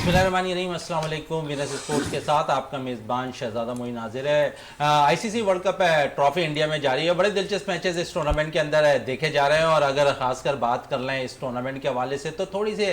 बिस्मिल्लाहिर्रहमानिर्रहीम, अस्सलाम वालेकुम। विनर्स स्पोर्ट्स के साथ आपका मेज़बान शहजादा मोइन हाजिर है। ICC world cup trophy India में जारी है। बड़े दिलचस्प मैचेस इस टूर्नामेंट के अंदर देखे जा रहे हैं और अगर खासकर बात कर लें इस टूर्नामेंट के हवाले से तो थोड़ी सी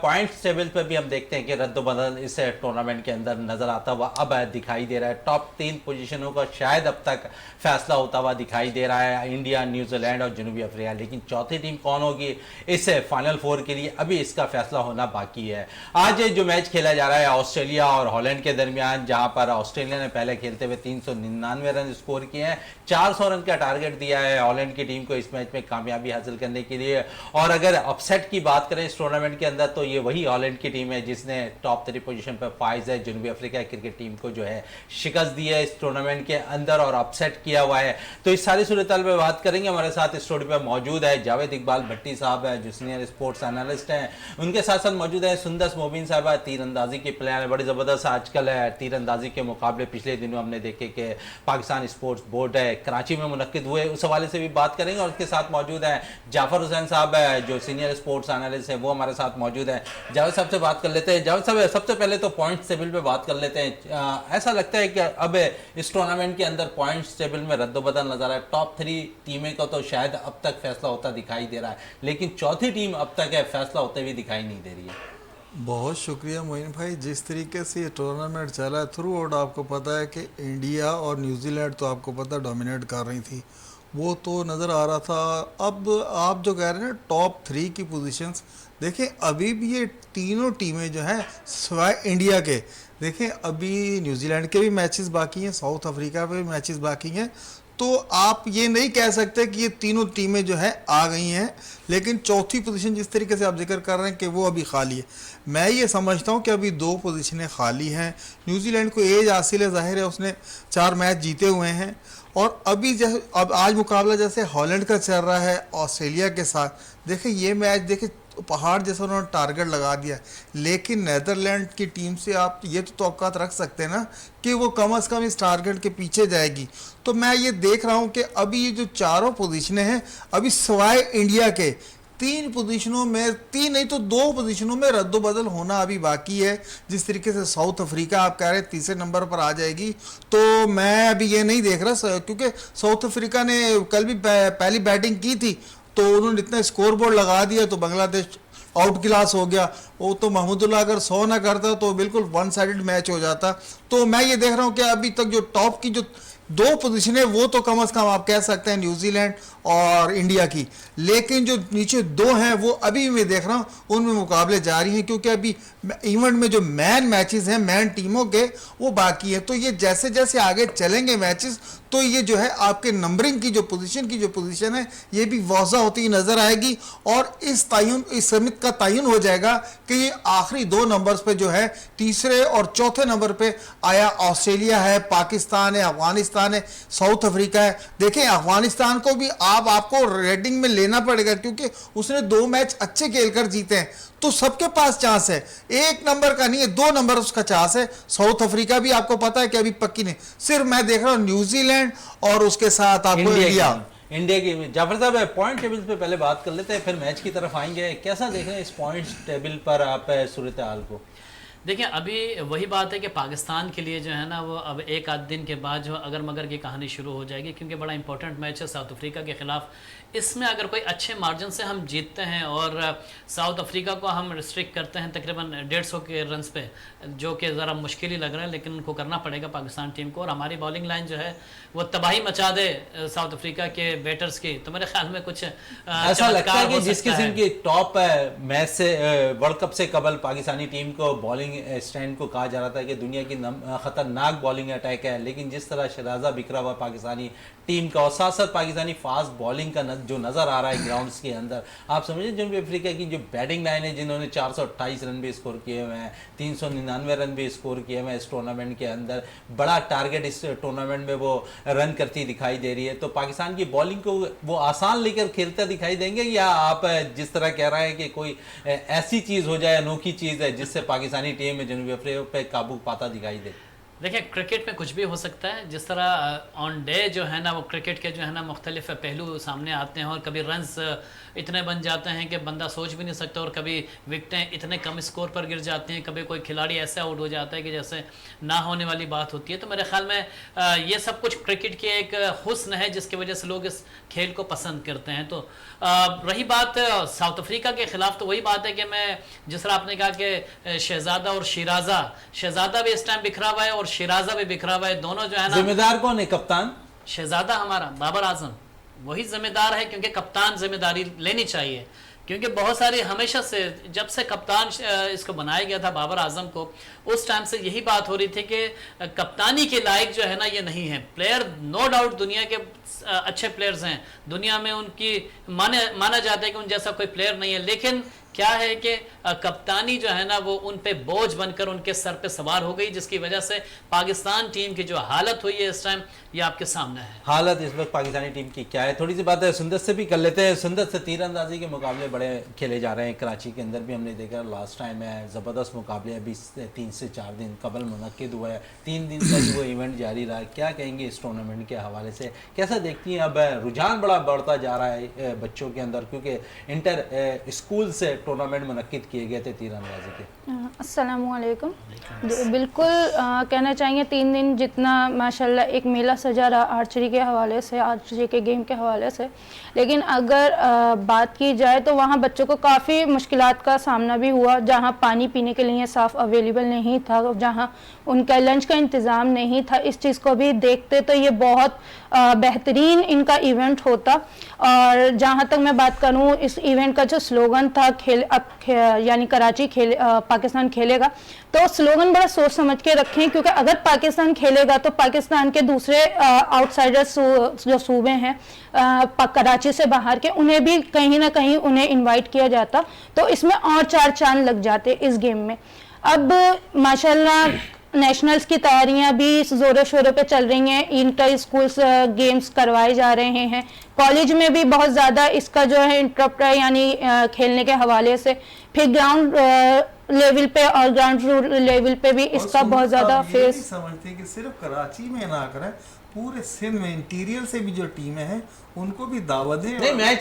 पॉइंट्स टेबल पर भी हम देखते हैं कि रद्द-बदल इस टूर्नामेंट के अंदर नज़र आता हुआ अब दिखाई दे रहा है। टॉप 3 पोजीशनों का शायद अब तक फैसला होता हुआ दिखाई दे रहा है, इंडिया, न्यूजीलैंड और जनूबी अफ्रीका। लेकिन चौथी टीम कौन होगी इस फाइनल 4 के लिए अभी इसका फैसला होना बाकी है। आज जो मैच खेला जा रहा है ऑस्ट्रेलिया और हॉलैंड के दरमियान, जहां पर ऑस्ट्रेलिया ने पहले खेलते हुए 399 रन स्कोर किए हैं, 400 रन का टारगेट दिया है हॉलैंड की टीम को इस मैच में कामयाबी हासिल करने के लिए। और अगर अपसेट की बात करें इस टूर्नामेंट के अंदर तो ये वही हॉलैंड की टीम है जिसने टॉप 3 पोजीशन पर फाइज है जनूबी अफ्रीका क्रिकेट टीम को जो है शिकस्त दी है इस टूर्नामेंट के अंदर और अपसेट किया हुआ है। तो इस सारी सूरत पर बात करेंगे। हमारे साथ इस स्टूडियो पर मौजूद है जावेद इकबाल भट्टी साहब है जो सीनियर स्पोर्ट्स एनालिस्ट हैं, उनके साथ साथ मौजूद है सुंदस मोबिन साहब, तीरंदाजी के प्लेयर है, बड़ी ज़बरदस्त आजकल है तीरंदाजी के मुकाबले पिछले दिनों हमने देखे कि पाकिस्तान स्पोर्ट्स बोर्ड है कराची में मुनक्किद हुए, उस हवाले से भी बात करेंगे। और उसके साथ मौजूद है जाफर हुसैन साहब है जो सीनियर स्पोर्ट्स एनालिस्ट है, वो हमारे साथ मौजूद है। जावेद साहब से बात कर लेते हैं। जावेद साहब, सबसे पहले तो पॉइंट्स टेबल पे बात कर लेते हैं। ऐसा लगता है कि अब इस टूर्नामेंट के अंदर पॉइंट्स टेबल में रद्द-बदल नजर है। टॉप 3 टीमें का तो शायद अब तक फैसला होता दिखाई दे रहा है, लेकिन चौथी टीम अब तक फैसला होते हुए दिखाई नहीं दे रही है। बहुत शुक्रिया मोइन भाई। जिस तरीके से ये टूर्नामेंट चला है थ्रू आउट, आपको पता है कि इंडिया और न्यूजीलैंड तो आपको पता है डोमिनेट कर रही थी, वो तो नज़र आ रहा था। अब आप जो कह रहे हैं ना टॉप 3 की पोजीशंस, देखें अभी भी ये तीनों टीमें जो हैं सिवाय इंडिया के, देखें अभी न्यूजीलैंड के भी मैचेस बाकी हैं, साउथ अफ्रीका पे भी मैचेस बाकी हैं। तो आप ये नहीं कह सकते कि ये तीनों टीमें जो है आ गई हैं, लेकिन चौथी पोजीशन जिस तरीके से आप जिक्र कर रहे हैं कि वो अभी खाली है, मैं ये समझता हूँ कि अभी 2 पोजीशनें खाली हैं। न्यूजीलैंड को एज हासिल है, जाहिर है उसने 4 मैच जीते हुए हैं। और अभी जैसे अब आज मुकाबला जैसे हॉलैंड का चल रहा है ऑस्ट्रेलिया के साथ, देखें ये मैच देखें पहाड़ जैसा उन्होंने टारगेट लगा दिया, लेकिन नेदरलैंड की टीम से आप ये तो तवक्कात रख सकते हैं ना कि वो कम से कम इस टारगेट के पीछे जाएगी। तो मैं ये देख रहा हूँ कि अभी ये जो चारों पोजीशनें हैं अभी सिवाय इंडिया के 3 पोजीशनों में, 3 नहीं तो 2 पोजीशनों में रद्द-बदल होना अभी बाकी है। जिस तरीके से साउथ अफ्रीका आप कह रहे हैं तीसरे नंबर पर आ जाएगी, तो मैं अभी ये नहीं देख रहा, क्योंकि साउथ अफ्रीका ने कल भी पहली बैटिंग की थी तो उन्होंने इतना स्कोर बोर्ड लगा दिया तो बांग्लादेश आउट क्लास हो गया। वो तो महमूदुल्लाह अगर 100 ना करता तो बिल्कुल वन साइडेड मैच हो जाता। तो मैं ये देख रहा हूँ कि अभी तक जो टॉप की जो 2 पोजीशनें वो तो कम से कम आप कह सकते हैं न्यूजीलैंड और इंडिया की, लेकिन जो नीचे 2 हैं वो अभी मैं देख रहा हूँ उनमें मुकाबले जारी हैं, क्योंकि अभी इवेंट में जो मैन मैचेस हैं मैन टीमों के वो बाकी है। तो ये जैसे जैसे आगे चलेंगे मैचेस तो ये जो है आपके नंबरिंग की जो पोजीशन है ये भी वाज़ा होती नज़र आएगी और इस समित का तयन हो जाएगा कि ये आखिरी 2 नंबर्स पे जो है तीसरे और चौथे नंबर पे आया ऑस्ट्रेलिया है, पाकिस्तान है, अफगानिस्तान है, साउथ अफ्रीका है। देखें अफगानिस्तान को भी आपको रेटिंग में लेना पड़ेगा क्योंकि उसने 2 मैच अच्छे खेलकर जीते हैं, तो सबके पास चांस है, 1 नंबर का नहीं है 2 नंबर उसका चांस है। साउथ अफ्रीका भी आपको पता है कि अभी पक्की नहीं, सिर्फ मैं देख रहा हूं न्यूजीलैंड और उसके साथ आपको इंडिया की। जाफर साहब पॉइंट टेबल पे पहले बात कर लेते हैं, फिर मैच की तरफ आएंगे। कैसा देख रहे हैं इस पॉइंट टेबल पर आप सूरत हाल को? देखिए अभी वही बात है कि पाकिस्तान के लिए जो है ना वो अब एक आध दिन के बाद जो अगर मगर की कहानी शुरू हो जाएगी, क्योंकि बड़ा इंपॉर्टेंट मैच है साउथ अफ्रीका के ख़िलाफ़। इसमें अगर कोई अच्छे मार्जिन से हम जीतते हैं और साउथ अफ्रीका को हम रिस्ट्रिक्ट करते हैं तकरीबन 150 के रन्स पे, जो कि ज़रा मुश्किल ही लग रहा है, लेकिन उनको करना पड़ेगा पाकिस्तान टीम को। और हमारी बॉलिंग लाइन जो है वो तबाही मचा दे साउथ अफ्रीका के बैटर्स की, तो मेरे ख्याल में कुछ ऐसा लगता है कि जिस किस्म की टॉप मैच से वर्ल्ड कप से कबल पाकिस्तानी टीम को बॉलिंग स्टैंड को कहा जा रहा था कि दुनिया की खतरनाक बॉलिंग अटैक है, लेकिन जिस तरह शराजा बिखरा हुआ पाकिस्तानी टीम का और साथ साथ पाकिस्तानी फास्ट बॉलिंग का जो नज़र आ रहा है ग्राउंड्स के अंदर, आप समझिए जनूबी अफ्रीका की जो बैटिंग लाइन है जिन्होंने 428 रन भी स्कोर किए हुए हैं, 399 रन भी स्कोर किए हुए हैं इस टूर्नामेंट के अंदर, बड़ा टारगेट इस टूर्नामेंट में वो रन करती दिखाई दे रही है। तो पाकिस्तान की बॉलिंग को वो आसान लेकर खेलते दिखाई देंगे, या आप जिस तरह कह रहे हैं कि कोई ऐसी चीज़ हो जाए, अनोखी चीज़ है जिससे पाकिस्तानी टीम जनूबी अफ्रीका पे काबू पाता दिखाई दे? देखिए क्रिकेट में कुछ भी हो सकता है। जिस तरह ऑन डे जो है ना वो क्रिकेट के जो है ना मुख्तलिफ पहलू सामने आते हैं और कभी रन्स इतने बन जाते हैं कि बंदा सोच भी नहीं सकता, और कभी विकेटें इतने कम स्कोर पर गिर जाती हैं, कभी कोई खिलाड़ी ऐसा आउट हो जाता है कि जैसे ना होने वाली बात होती है। तो मेरे ख्याल में ये सब कुछ क्रिकेट की एक हुस्न है जिसकी वजह से लोग इस खेल को पसंद करते हैं। तो रही बात साउथ अफ्रीका के खिलाफ, तो वही बात है कि मैं जिस तरह आपने कहा कि शहजादा और शिराजा, शहजादा भी इस टाइम बिखरा हुआ है और शिराजा भी बिखरा हुआ है, दोनों जो है ना। जिम्मेदार कौन है कप्तान? शहजादा हमारा बाबर आजम वही जिम्मेदार है, क्योंकि कप्तान जिम्मेदारी लेनी चाहिए, क्योंकि बहुत सारी हमेशा से जब से कप्तान इसको बनाया गया था बाबर आजम को, उस टाइम से यही बात हो रही थी कि कप्तानी के लायक जो है ना ये नहीं है। प्लेयर नो डाउट दुनिया के अच्छे प्लेयर्स हैं, दुनिया में उनकी माना जाता है कि उन जैसा कोई प्लेयर नहीं है, लेकिन क्या है कि कप्तानी जो है ना वो उन पे बोझ बनकर उनके सर पे सवार हो गई, जिसकी वजह से पाकिस्तान टीम की जो हालत हुई है इस टाइम ये आपके सामने है। हालत इस वक्त पाकिस्तानी टीम की क्या है, थोड़ी सी बात है सुंदर से भी कर लेते हैं। सुंदर से तीरंदाजी के मुकाबले बड़े खेले जा रहे हैं, कराची के अंदर भी हमने देखा लास्ट टाइम है, ज़बरदस्त मुकाबले अभी 3 से 4 दिन कबल मुनक्किद हुआ है, 3 दिन तक वो इवेंट जारी रहा। क्या कहेंगे इस टूर्नामेंट के हवाले से, कैसा देखती हैं? अब रुझान बड़ा बढ़ता जा रहा है बच्चों के अंदर, क्योंकि इंटर स्कूल से टूर्नामेंट मुनक्किद किए गए थे तीरंदाजी के। अस्सलामुअलैकुम। बिल्कुल कहना चाहेंगे 3 दिन जितना माशाल्लाह एक मेला सजा रहा आर्चरी के हवाले से, आर्चरी के गेम के हवाले से, लेकिन अगर बात की जाए तो वहाँ बच्चों को काफ़ी मुश्किलात का सामना भी हुआ, जहाँ पानी पीने के लिए साफ़ अवेलेबल नहीं था, जहाँ उनका लंच का इंतज़ाम नहीं था। इस चीज़ को भी देखते तो ये बहुत बेहतरीन इनका इवेंट होता। और जहाँ तक मैं बात करूँ इस इवेंट का जो स्लोगन था यानी कराची पाकिस्तान खेलेगा, तो स्लोगन बड़ा सोच समझ के रखें, क्योंकि अगर पाकिस्तान खेलेगा तो पाकिस्तान के दूसरे आउटसाइडर्स जो सूबे हैं कराची से बाहर के, उन्हें भी कहीं ना कहीं उन्हें इनवाइट किया जाता, तो इसमें और 4 चांद लग जाते इस गेम में। अब माशाल्लाह नेशनल्स की तैयारियां भी ज़ोरों शोरों पे चल रही हैं, इंटर स्कूल्स गेम्स करवाए जा रहे हैं, कॉलेज में भी बहुत ज़्यादा इसका जो है इंटरप्ट है, यानी खेलने के हवाले से। फिर ग्राउंड लेवल पे और ग्राउंड लेवल पे भी इसका बहुत ज़्यादा फेस समझते हैं कि सिर्फ कराची में ना करें, पूरे सिंध में इंटीरियर से भी जो टीमें हैं उनको भी दावत दें। नहीं, मैच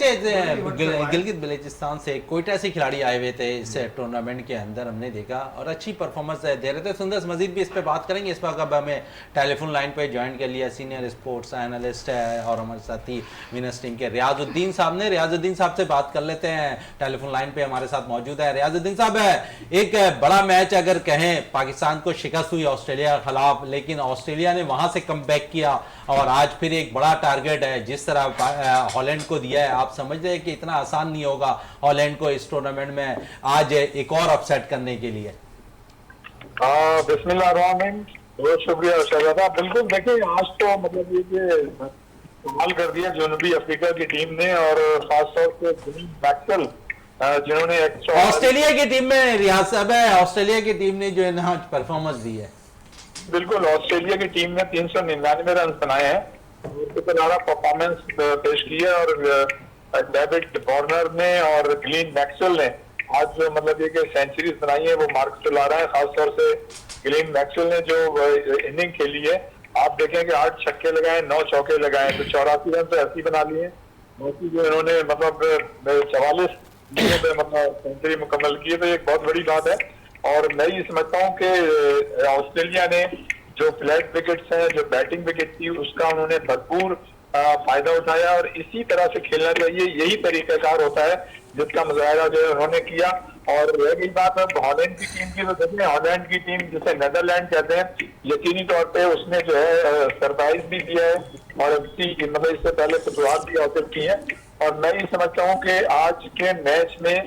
गिलगित बल्चिस्तान से कोयटा से खिलाड़ी आए हुए थे इस टूर्नामेंट के अंदर, हमने देखा और अच्छी परफॉर्मेंस दे रहे थे। सुंदर मजीद भी इस पे बात करेंगे। इस वक्त अब हमें टेलीफोन लाइन पे ज्वाइन कर लिया सीनियर स्पोर्ट्स एनालिस्ट है और हमारे साथी विनर्स टीम के रियाजुद्दीन साहब ने। रियाजुद्दीन साहब से बात कर लेते हैं, टेलीफोन लाइन पे हमारे साथ मौजूद है। रियाजुद्दीन साहब, एक बड़ा मैच अगर कहें, पाकिस्तान को शिकस्त हुई ऑस्ट्रेलिया के खिलाफ, लेकिन ऑस्ट्रेलिया ने वहां से कमबैक किया और आज फिर एक बड़ा टारगेट है जिस तरह हॉलैंड को दिया है। आप समझ रहे हैं कि इतना आसान नहीं होगा हॉलैंड को इस टूर्नामेंट में आज एक और अपसेट करने के लिए? बिस्मिल्लाहिर्रहमानिर्रहीम, बहुत शुक्रिया शहजादा। बिल्कुल, देखिए आज तो मतलब ये कमाल कर दिया जनूबी अफ्रीका की टीम ने, और खासतौर से मैक्सवेल जिन्होंने ऑस्ट्रेलिया की टीम में रियाज साहब है, ऑस्ट्रेलिया की टीम ने जो है ना परफॉर्मेंस दी है। बिल्कुल, ऑस्ट्रेलिया की टीम ने 399 रन बनाए हैं, परफॉर्मेंस पेश की है, और डेविड वार्नर ने और ग्लेन मैक्सवेल ने आज जो मतलब ये कि सेंचुरीज बनाई है वो मार्क्स चला रहा है। खासतौर से ग्लेन मैक्सवेल ने जो इनिंग खेली है, आप देखें कि 8 छक्के लगाए, 9 चौके लगाए, तो 84 रन तो ऐसे बना लिए। बाकी जो इन्होंने मतलब 44 मतलब सेंचुरी मुकम्मल की है, तो एक बहुत बड़ी बात है। और मैं ये समझता हूँ कि ऑस्ट्रेलिया ने जो फ्लैट विकेट्स हैं, जो बैटिंग विकेट थी, उसका उन्होंने भरपूर फायदा उठाया, और इसी तरह से खेलना चाहिए। यही तरीकाकार होता है जिसका मुजाहरा जो है उन्होंने किया। और रह गई बात अब हॉलैंड की टीम की, तो देखिए हॉलैंड की टीम जिसे नेदरलैंड कहते हैं, यकीनी तौर पे उसने जो है सरप्राइज भी दिया है और मतलब इससे पहले फतवाहत भी हासिल की है। और मैं ये समझता हूँ कि आज के मैच में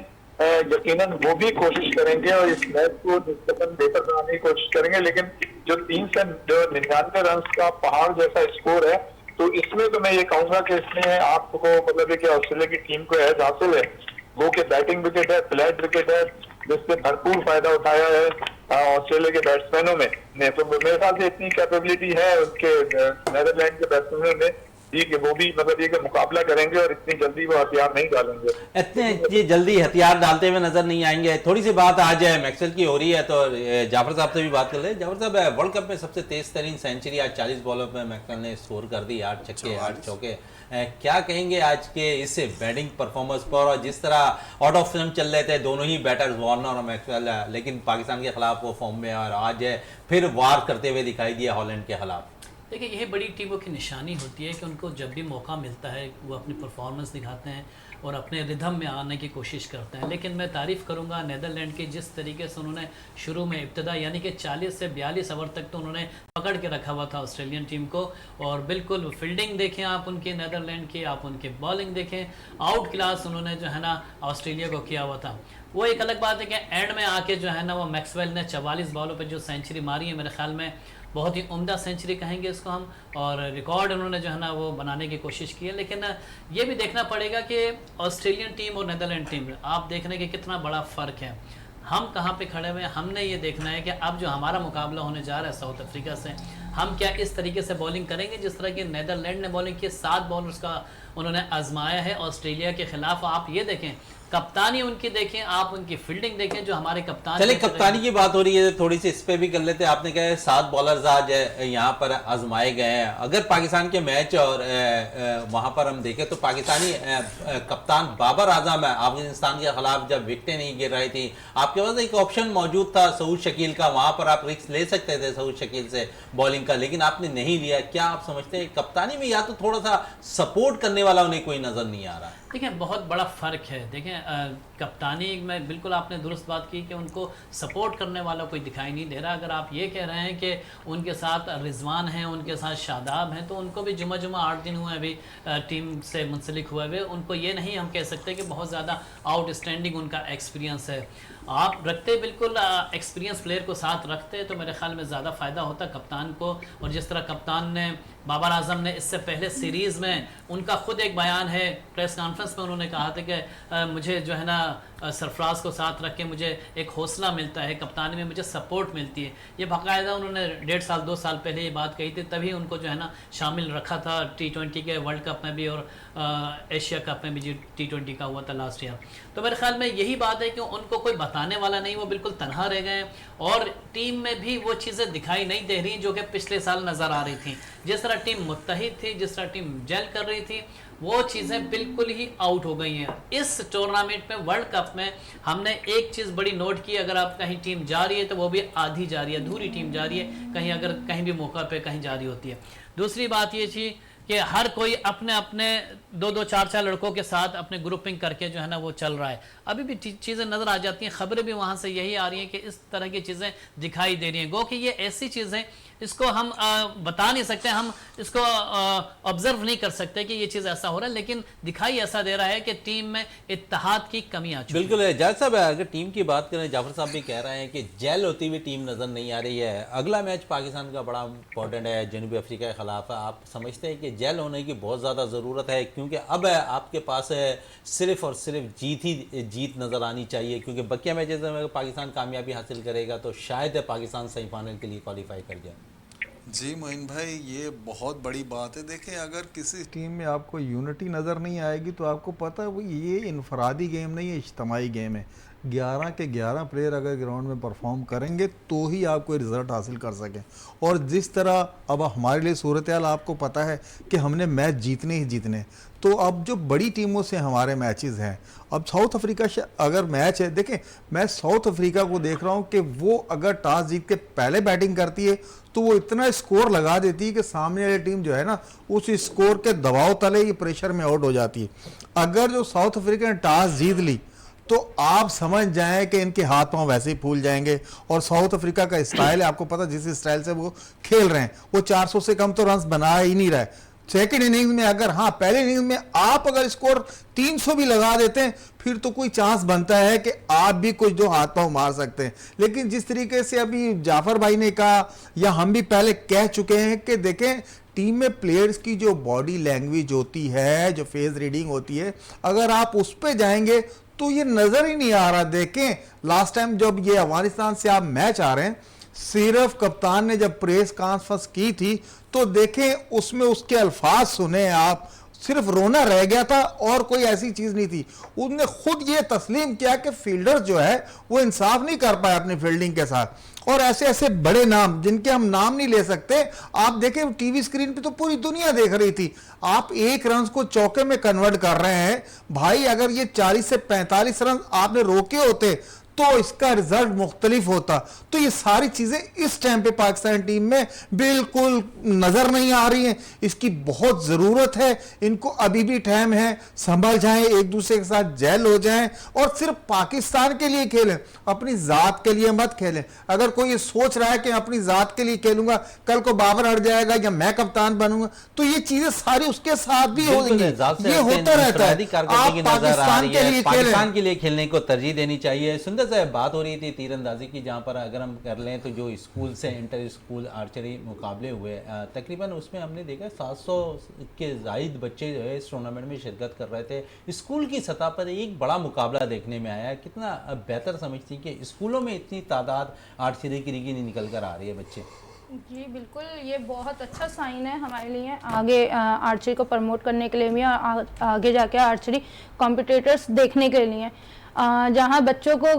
यकीनन वो भी कोशिश करेंगे और इस मैच को निस्बतन बेहतर बनाने की कोशिश करेंगे, लेकिन जो 399 रन का पहाड़ जैसा स्कोर है, तो इसमें तो मैं ये कहूंगा कि इसमें आपको मतलब कि ऑस्ट्रेलिया की टीम को एज हासिल है वो कि बैटिंग विकेट है, फ्लैट विकेट है, जिससे भरपूर फायदा उठाया है ऑस्ट्रेलिया के बैट्समैनों ने। तो मेरे ख्याल से इतनी कैपेबिलिटी है उनके नेदरलैंड के बैट्समैनों में थी कि वो भी मतलब ये कि मुकाबला करेंगे और इतनी जल्दी वो हथियार नहीं डालेंगे। इतने जल्दी हथियार डालते हुए नजर नहीं आएंगे। थोड़ी सी बात आज मैक्सवेल की हो रही है, तो जाफर साहब से भी बात कर ले। जाफर साहब, वर्ल्ड कप में सबसे तेज तरीन सेंचुरी आज 40 बॉलों पे मैक्सवेल ने स्कोर कर दी, 8 छक्के 8 चौके। क्या कहेंगे आज के इस बैटिंग परफॉर्मेंस पर? और जिस तरह आउट ऑफ फिल्म चल रहे थे दोनों ही बैटर्स, वार्नर और मैक्सवेल, लेकिन पाकिस्तान के खिलाफ वो फॉर्म में और आज फिर वार करते हुए दिखाई दिया हॉलैंड के खिलाफ। देखिए, यही बड़ी टीमों की निशानी होती है कि उनको जब भी मौका मिलता है वो अपनी परफॉर्मेंस दिखाते हैं और अपने रिदम में आने की कोशिश करते हैं। लेकिन मैं तारीफ़ करूंगा नीदरलैंड की, जिस तरीके से उन्होंने शुरू में इब्तदा यानी कि 40 से 42 ओवर तक तो उन्होंने पकड़ के रखा हुआ था ऑस्ट्रेलियन टीम को। और बिल्कुल फील्डिंग देखें आप उनकी नीदरलैंड की, आप उनकी बॉलिंग देखें, आउट क्लास उन्होंने जो है ना ऑस्ट्रेलिया को किया हुआ था। वो एक अलग बात है कि एंड में आके जो है ना वो मैक्सवेल ने 44 बॉलों पर जो सेंचुरी मारी है, मेरे ख्याल में बहुत ही उम्दा सेंचुरी कहेंगे इसको हम, और रिकॉर्ड उन्होंने जो है ना वो बनाने की कोशिश की है। लेकिन ये भी देखना पड़ेगा कि ऑस्ट्रेलियन टीम और नीदरलैंड टीम आप देख रहे हैं कि कितना बड़ा फ़र्क है। हम कहाँ पे खड़े हुए हैं, हमने ये देखना है कि अब जो हमारा मुकाबला होने जा रहा है साउथ अफ्रीका से, हम क्या इस तरीके से बॉलिंग करेंगे जिस तरह की नीदरलैंड ने बॉलिंग की। 7 बॉलर्स का उन्होंने आजमाया है ऑस्ट्रेलिया के खिलाफ। आप ये देखें, कप्तानी उनकी देखें, आप उनकी फील्डिंग देखें, जो हमारे कप्तान। चलिए, कप्तानी की बात हो रही है, थोड़ी सी इस पे भी कर लेते हैं। आपने कहा 7 बॉलर्स आज यहाँ पर आजमाए गए हैं। अगर पाकिस्तान के मैच और वहाँ पर हम देखें तो पाकिस्तानी कप्तान बाबर आजम अफगानिस्तान के खिलाफ जब विकेटें नहीं गिर रही थी, आपके पास एक ऑप्शन मौजूद था सऊद शकील का, वहाँ पर आप रिस्क ले सकते थे सऊद शकील से बॉलिंग का, लेकिन आपने नहीं लिया। क्या आप समझते हैं कप्तानी में या तो थोड़ा सा सपोर्ट करने वाला उन्हें कोई नजर नहीं आ रहा? देखिए, बहुत बड़ा फ़र्क है। देखें, कप्तानी में बिल्कुल आपने दुरुस्त बात की कि उनको सपोर्ट करने वाला कोई दिखाई नहीं दे रहा। अगर आप ये कह रहे हैं कि उनके साथ रिजवान हैं, उनके साथ शादाब हैं, तो उनको भी जुमा 8 दिन हुए अभी टीम से मुंसलिक हुए हुए। उनको ये नहीं हम कह सकते कि बहुत ज़्यादा आउटस्टैंडिंग उनका एक्सपीरियंस है। आप रखते बिल्कुल एक्सपीरियंस प्लेयर को साथ रखते तो मेरे ख्याल में ज़्यादा फ़ायदा होता कप्तान को। और जिस तरह कप्तान ने, बाबर आजम ने इससे पहले सीरीज़ में, उनका खुद एक बयान है प्रेस कॉन्फ्रेंस में, उन्होंने कहा था कि मुझे जो है ना सरफराज को साथ रख के मुझे एक हौसला मिलता है, कप्तानी में मुझे सपोर्ट मिलती है। ये बाकायदा उन्होंने 1.5 साल 2 साल पहले ये बात कही थी, तभी उनको जो है ना शामिल रखा था T20 के वर्ल्ड कप में भी और एशिया कप में भी जो T20 का हुआ था लास्ट ईयर। तो मेरे ख्याल में यही बात है कि उनको कोई बताने वाला नहीं, वो बिल्कुल तनहा रह गए और टीम में भी वो चीज़ें दिखाई नहीं दे रही जो कि पिछले साल नज़र आ रही थी। जिस तरह टीम मुत्तहिद थी, जिस तरह टीम जेल कर रही थी, वो चीज़ें बिल्कुल ही आउट हो गई हैं। इस टूर्नामेंट में, वर्ल्ड कप में, हमने एक चीज़ बड़ी नोट की, अगर आप कहीं टीम जा रही है तो वो भी आधी जा रही है, अधूरी टीम जा रही है, कहीं अगर कहीं भी मौका पे कहीं जा रही होती है। दूसरी बात ये थी कि हर कोई अपने अपने 2-2, 4-4 लड़कों के साथ अपने ग्रुपिंग करके जो है ना वो चल रहा है। अभी भी चीज़ें नज़र आ जाती हैं, खबरें भी वहाँ से यही आ रही हैं कि इस तरह की चीज़ें दिखाई दे रही हैं। गो कि ये ऐसी चीज़ें, इसको हम बता नहीं सकते, हम इसको ऑब्जर्व नहीं कर सकते कि ये चीज़ ऐसा हो रहा है, लेकिन दिखाई ऐसा दे रहा है कि टीम में इत्तेहाद की कमी आ चुकी है। बिल्कुल है जाहिर साहब, अगर टीम की बात करें, जाफर साहब भी कह रहे हैं कि जेल होती हुई टीम नज़र नहीं आ रही है। अगला मैच पाकिस्तान का बड़ा इंपॉर्टेंट है जनूबी अफ्रीका के खिलाफ। आप समझते हैं कि जेल होने की बहुत ज़्यादा ज़रूरत है, क्योंकि अब आपके पास सिर्फ और सिर्फ जीत नज़र आनी चाहिए, क्योंकि बकिया मैचेस में पाकिस्तान कामयाबी हासिल करेगा तो शायद पाकिस्तान सेमीफाइनल के लिए क्वालिफाई कर जाए। जी मोइन भाई, ये बहुत बड़ी बात है। देखें, अगर किसी टीम में आपको यूनिटी नज़र नहीं आएगी तो आपको पता है वो ये इनफरादी गेम नहीं है, इज्तमाही गेम है। 11 के 11 प्लेयर अगर ग्राउंड में परफॉर्म करेंगे तो ही आप कोई रिज़ल्ट हासिल कर सकें। और जिस तरह अब हमारे लिए सूरत हाल आपको पता है कि हमने मैच जीतने ही जीतने, तो अब जो बड़ी टीमों से हमारे मैचेस हैं, अब साउथ अफ्रीका से अगर मैच है, देखें मैं साउथ अफ्रीका को देख रहा हूं कि वो अगर टॉस जीत के पहले बैटिंग करती है तो वो इतना स्कोर लगा देती है कि सामने वाली टीम जो है ना उस स्कोर के दबाव तले ये प्रेशर में आउट हो जाती है। अगर जो साउथ अफ्रीका ने टॉस जीत ली तो आप समझ जाएं कि इनके हाथ पांव वैसे ही फूल जाएंगे। और साउथ अफ्रीका का स्टाइल है, आपको पता जिस स्टाइल से वो खेल रहे हैं, वो 400 से कम तो रन बना ही नहीं रहे। सेकेंड इनिंग्स में अगर, हाँ पहले इनिंग्स में आप अगर स्कोर 300 भी लगा देते हैं फिर तो कोई चांस बनता है कि आप भी कुछ दो हाथ पांव मार सकते हैं। लेकिन जिस तरीके से अभी जाफर भाई ने कहा या हम भी पहले कह चुके हैं कि देखें टीम में प्लेयर्स की जो बॉडी लैंग्वेज होती है, जो फेस रीडिंग होती है, अगर आप उस पर जाएंगे तो ये नजर ही नहीं आ रहा। देखें लास्ट टाइम जब ये अफगानिस्तान से आप मैच आ रहे हैं, सिर्फ कप्तान ने जब प्रेस कॉन्फ्रेंस की थी तो देखें उसमें उसके अल्फाज सुने आप, सिर्फ रोना रह गया था और कोई ऐसी चीज नहीं थी। उसने खुद ये तस्लीम किया कि फील्डर जो है वो इंसाफ नहीं कर पाए अपनी फील्डिंग के साथ। और ऐसे ऐसे बड़े नाम जिनके हम नाम नहीं ले सकते, आप देखें टीवी स्क्रीन पे तो पूरी दुनिया देख रही थी, आप एक रन को चौके में कन्वर्ट कर रहे हैं भाई। अगर ये 40 से 45 रन आपने रोके होते तो इसका रिजल्ट मुख्तलिफ होता। तो ये सारी चीजें इस टाइम पे पाकिस्तान टीम में बिल्कुल नजर नहीं आ रही हैं। इसकी बहुत जरूरत है, इनको अभी भी टाइम है, संभल जाएं, एक दूसरे के साथ जेल हो जाएं और सिर्फ पाकिस्तान के लिए खेलें, अपनी जात के लिए मत खेलें। अगर कोई ये सोच रहा है कि अपनी जात के लिए खेलूंगा, कल को बाबर हट जाएगा या मैं कप्तान बनूंगा, तो ये चीजें सारी उसके साथ भी होंगी। ये होता रहता है। आप पाकिस्तान के लिए खेलें, पाकिस्तान के लिए खेलने को तरजीह देनी चाहिए। सुंदर से बात हो रही थी तीरंदाजी की, जहां पर अगर हम कर लें तो जो स्कूल से इंटर स्कूल आर्चरी मुकाबले हुए तकरीबन उसमें हमने देखा 700 के जायद बच्चे जो है इस टूर्नामेंट में शिरकत कर रहे थे। स्कूल की सतह पर एक बड़ा मुकाबला देखने में आया। कितना बेहतर समझती कि स्कूलों में इतनी तादाद आर्चरी की निकल कर आ रही है बच्चे। जी बिल्कुल, ये बहुत अच्छा साइन है हमारे लिए आगे आर्चरी को प्रमोट करने के लिए भी और आगे जाके आर्चरी कॉम्पिटिटर्स देखने के लिए। जहाँ बच्चों को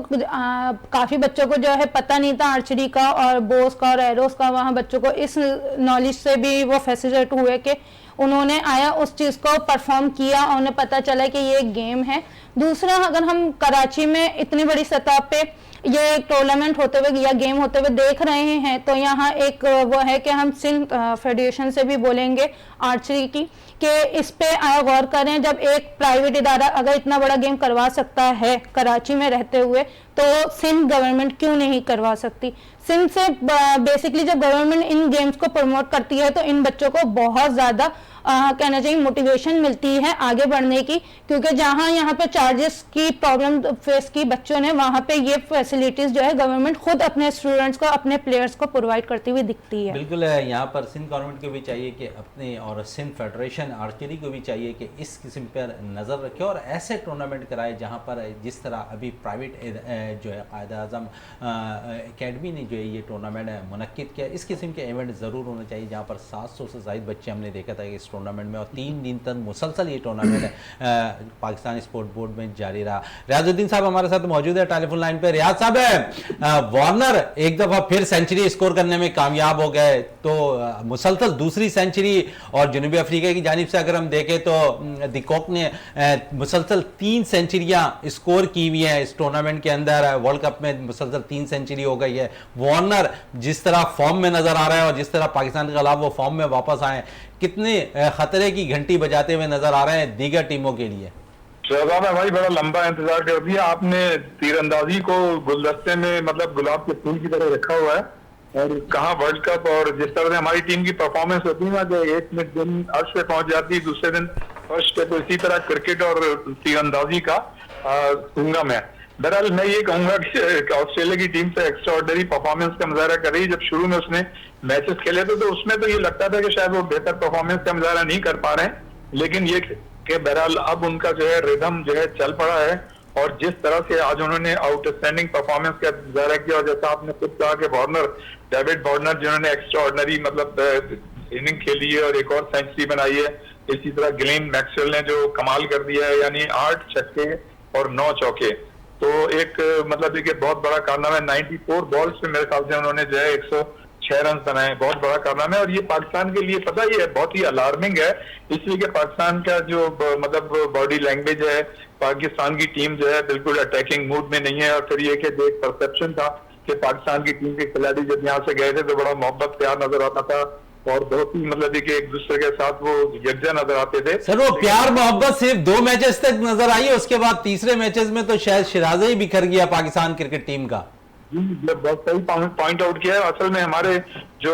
काफ़ी बच्चों को जो है पता नहीं था आर्चरी का और बोस का और एरोस का, वहाँ बच्चों को इस नॉलेज से भी वो फैसिलिटेट हुए कि उन्होंने आया उस चीज़ को परफॉर्म किया और उन्हें पता चला कि ये एक गेम है। दूसरा, अगर हम कराची में इतनी बड़ी सतह पे ये टूर्नामेंट होते हुए या गेम होते हुए देख रहे हैं तो यहाँ एक वो है कि हम सिंध फेडरेशन से भी बोलेंगे आर्चरी की कि इस पे गौर करें। जब एक प्राइवेट इदारा अगर इतना बड़ा गेम करवा सकता है कराची में रहते हुए तो सिंध गवर्नमेंट क्यों नहीं करवा सकती। सिंध से बेसिकली जब गवर्नमेंट इन गेम्स को प्रमोट करती है तो इन बच्चों को बहुत ज़्यादा कहना चाहिए मोटिवेशन मिलती है आगे बढ़ने की, क्योंकि जहां यहाँ पे चार्जेस की प्रॉब्लम फेस की बच्चों ने, वहां पे ये फैसिलिटीज जो है गवर्नमेंट खुद अपने स्टूडेंट्स को अपने प्लेयर्स को प्रोवाइड करती हुई दिखती है। बिल्कुल है। यहाँ पर सिंध गवर्नमेंट को भी चाहिए कि अपने और सिंध फेडरेशन आर्चरी को भी चाहिए कि इस किस्म पर नज़र रखे और ऐसे टूर्नामेंट कराए जहाँ पर जिस तरह अभी प्राइवेट जो है कायद आज़म अकेडमी ने जो है ये टूर्नामेंट मुनक्किद किया, इस किस्म के इवेंट ज़रूर होने चाहिए जहाँ पर 700 से ज़ायद बच्चे हमने देखा था इस टूर्नामेंट में और 3 दिन तक मुसलसल ये टूर्नामेंट पाकिस्तान स्पोर्ट बोर्ड में जारी रहा। रियाजुद्दीन साहब हमारे साथ मौजूद है टेलीफोन लाइन पे। रियाज साहब, वार्नर एक दफा फिर सेंचुरी स्कोर करने में कामयाब हो गए तो मुसलसल दूसरी सेंचुरी, और जनूबी अफ्रीका की जानिब से अगर हम देखें तो डिकॉक ने मुसलसल 3 सेंचुरियां स्कोर की हुई हैं इस टूर्नामेंट के अंदर। वर्ल्ड कप में मुसलसल 3 सेंचुरी हो गई है। वार्नर जिस तरह फॉर्म में नजर आ रहा है और जिस तरह पाकिस्तान के खिलाफ वो फॉर्म में वापस आए, कितने खतरे की घंटी बजाते हुए नजर आ रहे हैं दीगर टीमों के लिए। शहजाद है भाई, बड़ा लंबा इंतजार कर दिया आपने। तीरंदाजी को गुलदस्ते में मतलब गुलाब के फूल की तरह रखा हुआ है और कहाँ वर्ल्ड कप, और जिस तरह से हमारी टीम की परफॉर्मेंस होती है ना कि एक में दिन अर्श पे पहुंच जाती है, दूसरे दिन फर्स्ट पे, तो इसी तरह क्रिकेट और तीरंदाजी का संगम है। बहरहाल मैं ये कहूंगा कि ऑस्ट्रेलिया की टीम से एक्स्ट्राऑर्डिनरी परफॉर्मेंस का मुजाहरा कर रही है। जब शुरू में उसने मैचेस खेले थे तो उसमें तो ये लगता था कि शायद वो बेहतर परफॉर्मेंस का मुजाहरा नहीं कर पा रहे हैं, लेकिन ये कि बहरहाल अब उनका जो है रिदम जो है चल पड़ा है और जिस तरह से आज उन्होंने आउटस्टैंडिंग परफॉर्मेंस का मुजाहरा किया, और जैसा आपने खुद कहा कि वार्नर, डेविड वार्नर जिन्होंने एक्स्ट्राऑर्डिनरी मतलब इनिंग खेली है और एक और सेंचुरी बनाई है, इसी तरह ग्लेन मैक्सवेल ने जो कमाल कर दिया है, यानी 8 छक्के और 9 चौके, तो एक मतलब देखिए बहुत बड़ा कारनामा है। 94 बॉल्स पे मेरे ख्याल से उन्होंने जो है 106 रन बनाए, बहुत बड़ा कारनामा है। और ये पाकिस्तान के लिए पता ही है बहुत ही अलार्मिंग है, इसलिए कि पाकिस्तान का जो मतलब बॉडी लैंग्वेज है, पाकिस्तान की टीम जो है बिल्कुल अटैकिंग मूड में नहीं है। और फिर ये कि जो एक परसेप्शन था कि पाकिस्तान की टीम के खिलाड़ी जब यहाँ से गए थे तो बड़ा मोहब्बत प्यार नजर आता था और बहुत ही मतलब देखिए एक दूसरे के साथ वो यकजा नजर आते थे। सर वो प्यार मोहब्बत सिर्फ 2 मैचेस तक नजर आई है, उसके बाद तीसरे मैचेस में तो शायद शिराज़ा ही बिखर गया पाकिस्तान क्रिकेट टीम का। बहुत सही पॉइंट आउट किया है। असल में हमारे जो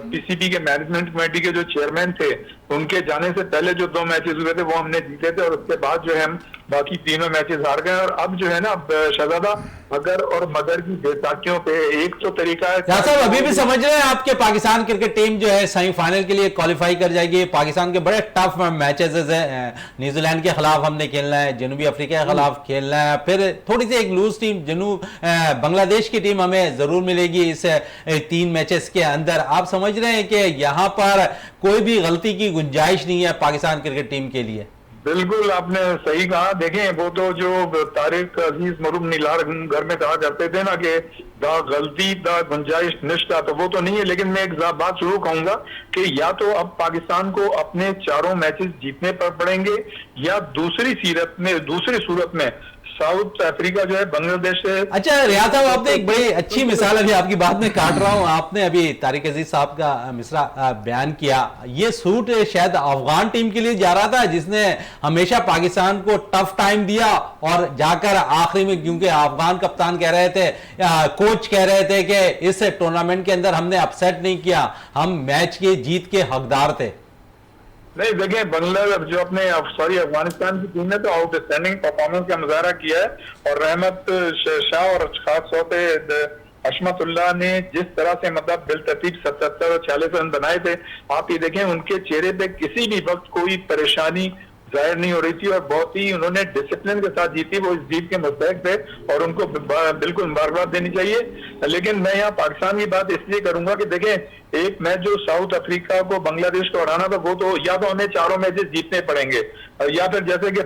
पीसीबी के मैनेजमेंट कमेटी के जो चेयरमैन थे, उनके जाने से पहले जो 2 मैचेस हुए थे वो हमने जीते थे, और उसके बाद जो है हम बाकी तीनों मैचेस हार गए। और अब जो है ना शहजादा, अगर और मगर की बैसाखियों पे एक तो तरीका है। साहब अभी भी समझ रहे हैं आपके पाकिस्तान क्रिकेट टीम जो है सेमीफाइनल के लिए क्वालिफाई कर जाएगी? पाकिस्तान के बड़े टफ मैचेस है, न्यूजीलैंड के खिलाफ हमने खेलना है, जनूबी अफ्रीका के खिलाफ खेलना है, फिर थोड़ी सी एक लूज टीम बांग्लादेश की टीम हमें जरूर मिलेगी इस 3 मैचेस के अंदर। आप समझ रहे हैं कि यहाँ पर कोई भी गलती की गुंजाइश नहीं है पाकिस्तान क्रिकेट टीम के लिए? बिल्कुल आपने सही कहा। देखें, वो तो जो तारिक अजीज मरूम नीलार घर में कहा करते थे ना कि द गलती द गुंजाइश निष्ठा, तो वो तो नहीं है। लेकिन मैं एक बात जरूर कहूंगा कि या तो अब पाकिस्तान को अपने 4 मैचेस जीतने पड़ेंगे, या दूसरी सूरत में साउथ अफ्रीका जो है बांग्लादेश से। अच्छा रियाज साहब, आपने एक बड़ी अच्छी मिसाल, अभी आपकी बात में काट रहा हूं, आपने अभी तारिक अजीज साहब का मिसरा बयान किया। ये सूट शायद अफगान टीम के लिए जा रहा था जिसने हमेशा पाकिस्तान को टफ टाइम दिया, और जाकर आखिरी में, क्योंकि अफगान कप्तान कह रहे थे, कोच कह रहे थे कि इस टूर्नामेंट के अंदर हमने अपसेट नहीं किया, हम मैच की जीत के हकदार थे। नहीं देखिए, बांग्लादेश जो अपने अफगानिस्तान की टीम ने तो आउटस्टैंडिंग परफॉर्मेंस का मुजाहरा किया है, और रहमत शाह और खास तौर पे अशमतुल्लाह ने जिस तरह से मतलब बिलतरतीब 77 और 46 रन बनाए थे, आप ये देखें उनके चेहरे पे किसी भी वक्त कोई परेशानी जाहिर नहीं हो रही थी, और बहुत ही उन्होंने डिसिप्लिन के साथ जीती। वो इस जीत के मुस्तहिक थे और उनको बिल्कुल मुबारकबाद देनी चाहिए। लेकिन मैं यहाँ पाकिस्तान की बात इसलिए करूंगा कि देखें, एक मैच जो साउथ अफ्रीका को बांग्लादेश को हराना था, वो तो या तो हमें 4 मैचेस जीतने पड़ेंगे, या फिर जैसे कि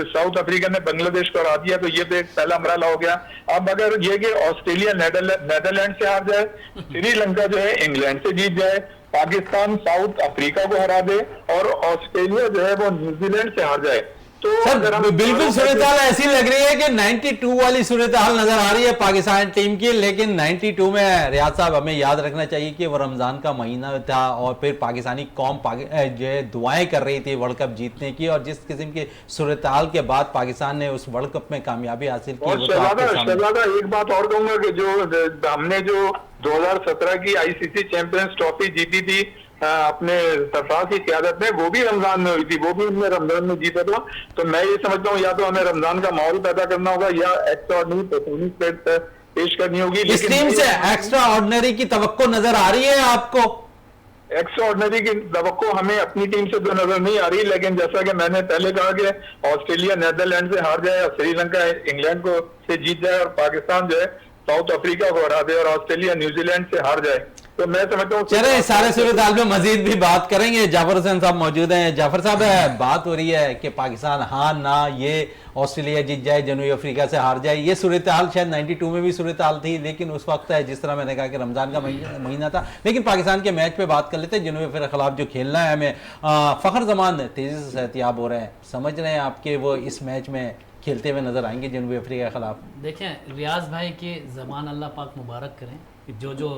साउथ अफ्रीका ने बांग्लादेश को हरा दिया तो ये तो एक पहला मरहला हो गया। अब अगर ये कि ऑस्ट्रेलिया नेदरलैंड से हार जाए, श्रीलंका जो है इंग्लैंड से जीत जाए, पाकिस्तान साउथ अफ्रीका को हरा दे, और ऑस्ट्रेलिया जो है वो न्यूजीलैंड से हार जाए, तो सर बिल्कुल सूरत हाल ऐसी लग रही है कि 92 वाली सूरत हाल नजर आ रही है पाकिस्तान टीम की। लेकिन 92 में रियाज साहब हमें याद रखना चाहिए कि वो रमजान का महीना था, और फिर पाकिस्तानी कौम जो है दुआएं कर रही थी वर्ल्ड कप जीतने की, और जिस किस्म की सूरत हाल के बाद पाकिस्तान ने उस वर्ल्ड कप में कामयाबी हासिल की। और शहजादा एक बात और कहूंगा कि जो हमने जो 2017 की आईसीसी चैंपियंस ट्रॉफी जीती थी अपने सरफराज की क़यादत में, वो भी रमजान में हुई थी, वो भी हमने रमजान में जीता था। तो मैं ये समझता हूँ या तो हमें रमजान का माहौल पैदा करना होगा, या एक्स्ट्रा ऑर्डिनरी परफॉर्मेंस पेश करनी होगी। इस टीम से एक्स्ट्रा ऑर्डिनरी की तवक्को नजर आ रही है आपको? एक्स्ट्रा ऑर्डिनरी की तवक्को हमें अपनी टीम से तो नजर नहीं आ रही, लेकिन जैसा कि मैंने पहले कहा कि ऑस्ट्रेलिया नीदरलैंड से हार जाए, श्रीलंका इंग्लैंड को से जीत जाए, और पाकिस्तान जो है साउथ अफ्रीका को हरा दे, और ऑस्ट्रेलिया न्यूजीलैंड से हार जाए, तो मैं समझता हूँ चले सारे सूरत हाल में मजीद भी बात करेंगे। जाफर हुसैन साहब मौजूद हैं। जाफर साहब, बात हो रही है कि पाकिस्तान हाँ ना, ये ऑस्ट्रेलिया जीत जाए, जनूबी अफ्रीका से हार जाए, ये सूरत हाल शायद 92 में भी सूरत हाल थी, लेकिन उस वक्त जिस तरह मैंने कहा कि रमजान का महीना था। लेकिन पाकिस्तान के मैच पे बात कर लेते हैं, जनूबी अफ्रीका के खिलाफ जो खेलना है हमें। फखर जमान तेजी से सेहतियाब हो रहे हैं, समझ रहे हैं आपके वो इस मैच में खेलते हुए नजर आएंगे जनूबी अफ्रीका के खिलाफ? देखें, रियाज भाई की ज़बान अल्लाह पाक मुबारक करें, जो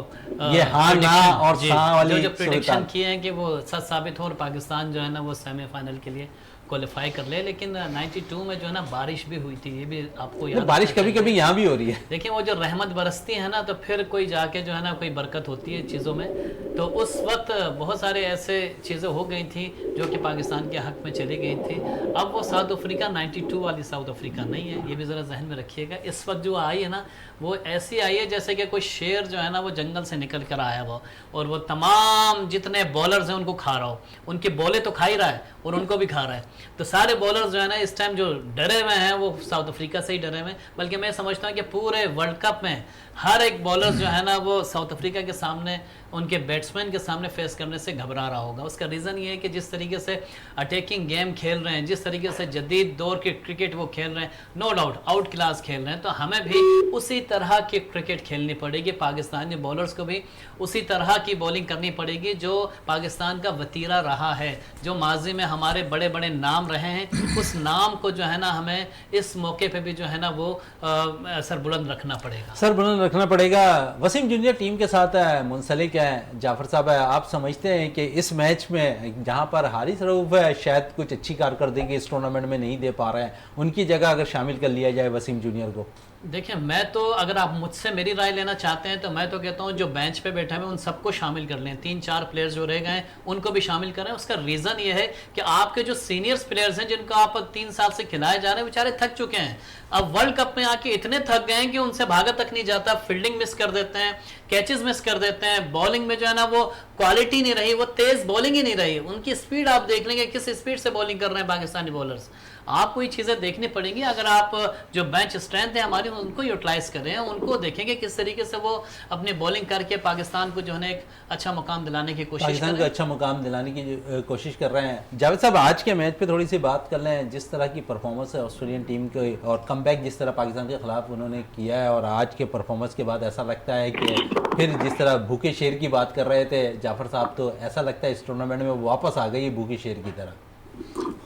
ये हाँ ना और वाली जो प्रेडिक्शन किए हैं कि वो सच साबित हो, और पाकिस्तान जो है ना वो सेमीफाइनल के लिए क्वालिफाई कर ले। लेकिन 92 में जो है ना बारिश भी हुई थी, ये भी आपको याद, बारिश कभी कभी यहाँ भी हो रही है। देखिए वो जो रहमत बरसती है ना, तो फिर कोई जाके जो है ना कोई बरकत होती है चीज़ों में। तो उस वक्त बहुत सारे ऐसे चीज़ें हो गई थी जो कि पाकिस्तान के हक में चली गई थी। अब वो साउथ अफ्रीका 92 वाली साउथ अफ्रीका नहीं है, ये भी ज़रा जहन में रखिएगा। इस वक्त जो आई है ना, वो ऐसी आई है जैसे कि कोई शेर जो है ना वो जंगल से निकल कर आया हो, और वो तमाम जितने बॉलर्स हैं उनको खा रहा हो। उनकी बॉलें तो खा ही रहा है और उनको भी खा रहा है। तो सारे बॉलर्स जो है ना इस टाइम जो डरे हुए हैं वो साउथ अफ्रीका से ही डरे हुए हैं। बल्कि मैं समझता हूँ कि पूरे वर्ल्ड कप में हर एक बॉलर जो है ना वो साउथ अफ्रीका के सामने, उनके बैट्समैन के सामने फेस करने से घबरा रहा होगा। उसका रीज़न ये है कि जिस तरीके से अटैकिंग गेम खेल रहे हैं, जिस तरीके से जदीद दौर के क्रिकेट वो खेल रहे हैं, नो डाउट आउट क्लास खेल रहे हैं, तो हमें भी उसी तरह की क्रिकेट खेलनी पड़ेगी। पाकिस्तानी बॉलर्स को भी उसी तरह की बॉलिंग करनी पड़ेगी जो पाकिस्तान का वतीरा रहा है, जो माजी में हमारे बड़े बड़े नाम रहे हैं। उस नाम को जो है ना हमें इस मौके पे भी जो है ना वो सरबुलंद रखना पड़ेगा, सरबुलंद रखना पड़ेगा। वसीम जूनियर टीम के साथ मुंसलिक है। जाफर साहब, आप समझते हैं कि इस मैच में जहां पर हारिस रऊफ शायद कुछ अच्छी कारकर्दगी इस टूर्नामेंट में नहीं दे पा रहे हैं, उनकी जगह अगर शामिल कर लिया जाए वसीम जूनियर को? देखिए, मैं तो, अगर आप मुझसे मेरी राय लेना चाहते हैं तो मैं तो कहता हूं जो बेंच पे बैठे हुए उन सबको शामिल कर लें, 3-4 प्लेयर्स जो रह गए हैं उनको भी शामिल करें। उसका रीज़न ये है कि आपके जो सीनियर्स प्लेयर्स हैं जिनको आप 3 साल से खिलाए जा रहे हैं, बेचारे थक चुके हैं। अब वर्ल्ड कप में आके इतने थक गए हैं कि उनसे भागा तक नहीं जाता, फील्डिंग मिस कर देते हैं, कैचेस मिस कर देते हैं, बॉलिंग में जो है ना वो क्वालिटी नहीं रही, वो तेज बॉलिंग ही नहीं रही। उनकी स्पीड आप देख लेंगे किस स्पीड से बॉलिंग कर रहे हैं पाकिस्तानी बॉलर्स। आपको ये चीज़ें देखनी पड़ेंगी अगर आप जो बेंच स्ट्रेंथ है हमारी उनको यूटिलाइज करें, उनको देखेंगे किस तरीके से वो अपनी बॉलिंग करके पाकिस्तान को जो है एक अच्छा मुकाम दिलाने की कोशिश पाकिस्तान को अच्छा मुकाम दिलाने की कोशिश कर रहे हैं। जावेद साहब, आज के मैच पे थोड़ी सी बात कर लें। जिस तरह की परफॉर्मेंस है ऑस्ट्रेलियन टीम के और कमबैक जिस तरह पाकिस्तान के खिलाफ उन्होंने किया है, और आज के परफॉर्मेंस के बाद ऐसा लगता है कि फिर जिस तरह भूखे शेर की बात कर रहे थे जाफर साहब, तो ऐसा लगता है इस टूर्नामेंट में वापस आ गई है भूखे शेर की तरह।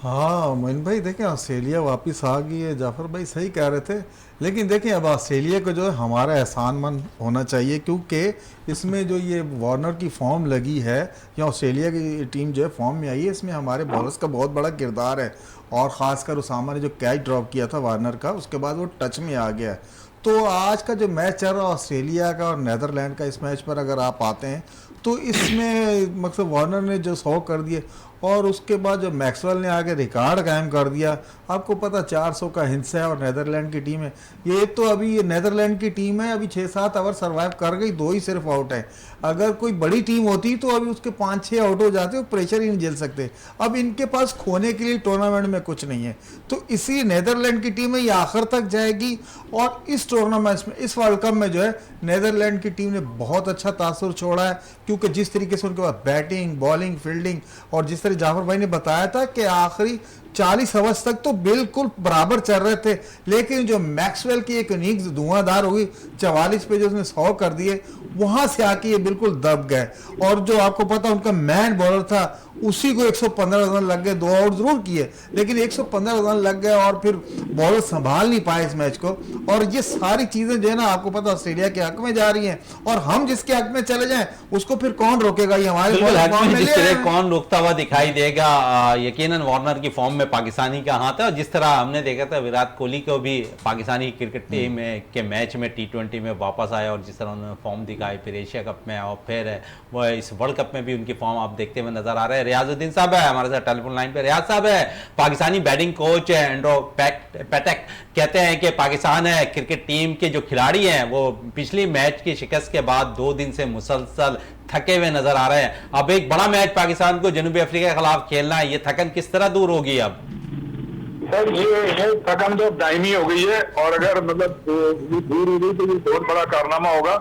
हाँ मोइन भाई, देखें ऑस्ट्रेलिया वापस आ गई है, जाफर भाई सही कह रहे थे। लेकिन देखें अब ऑस्ट्रेलिया को जो है हमारा एहसानमंद होना चाहिए, क्योंकि इसमें जो ये वार्नर की फॉर्म लगी है या ऑस्ट्रेलिया की टीम जो है फॉर्म में आई है, इसमें हमारे बॉलर्स का बहुत बड़ा किरदार है। और ख़ासकर उसामा ने जो कैच ड्रॉप किया था वार्नर का, उसके बाद वो टच में आ गया। तो आज का जो मैच चल रहा है ऑस्ट्रेलिया का और नीदरलैंड का, इस मैच पर अगर आप आते हैं तो इसमें मतलब वार्नर ने जो 100 कर दिए और उसके बाद जो मैक्सवेल ने आगे रिकॉर्ड कायम कर दिया। आपको पता 400 का हिस्सा है और नीदरलैंड की टीम है ये, तो अभी ये नीदरलैंड की टीम है, अभी 6-7 ओवर सर्वाइव कर गई, 2 ही सिर्फ आउट है। अगर कोई बड़ी टीम होती तो अभी उसके 5-6 आउट हो जाते, वो प्रेशर ही नहीं झेल सकते। अब इनके पास खोने के लिए टूर्नामेंट में कुछ नहीं है, तो इसी नीदरलैंड की टीम है ये आखिर तक जाएगी। और इस टूर्नामेंट में, इस वर्ल्ड कप में जो है नीदरलैंड की टीम ने बहुत अच्छा तासुर छोड़ा है, क्योंकि जिस तरीके से उनके पास बैटिंग, बॉलिंग, फील्डिंग, और जिस तरह जाफर भाई ने बताया था कि आखिरी 40 ओवर्स तक तो बिल्कुल बराबर चल रहे थे, लेकिन जो मैक्सवेल की एक इनिंग्स धुआंधार हुई 44 पे जो उसने 100 कर दिए, वहां से आके ये बिल्कुल दब गए। और जो आपको पता उनका मैन बॉलर था उसी को 115 रन लग गए, 2 आउट जरूर किए लेकिन 115 रन लग गए और फिर बॉलर संभाल नहीं पाए इस मैच को। और ये सारी चीजें जो है ना आपको पता ऑस्ट्रेलिया के हक में जा रही हैं, और हम जिसके हक में चले जाएं उसको फिर कौन रोकेगा, ये हमारे जिस तरह कौन रोकता हुआ दिखाई देगा। यकीनन वार्नर की फॉर्म में पाकिस्तानी का हाथ है, और जिस तरह हमने देखा था विराट कोहली को भी पाकिस्तानी क्रिकेट टीम के मैच में T20 में वापस आया, और जिस तरह उन्होंने फॉर्म दिखाई फिर एशिया कप में और फिर वो इस वर्ल्ड कप में भी उनकी फॉर्म आप देखते हुए नजर आ रहे हैं। रियाजुद्दीन साहब है हमारे साथ टेलीफोन लाइन पे। रियाज साहब है, Pakistani batting coach Andrew Puttick कहते हैं कि पाकिस्तान है क्रिकेट टीम के जो खिलाड़ी हैं वो पिछली मैच की शिकस्त के बाद 2 दिन से मुसलसल थके हुए नजर आ रहे हैं। अब एक बड़ा मैच पाकिस्तान को जनूबी अफ्रीका के खिलाफ खेलना है, ये थकन किस तरह दूर होगी अब? सर ये थकन तो दायमी हो गई है, और अगर मतलब दूर हो गई तो ये बहुत बड़ा कारनामा होगा,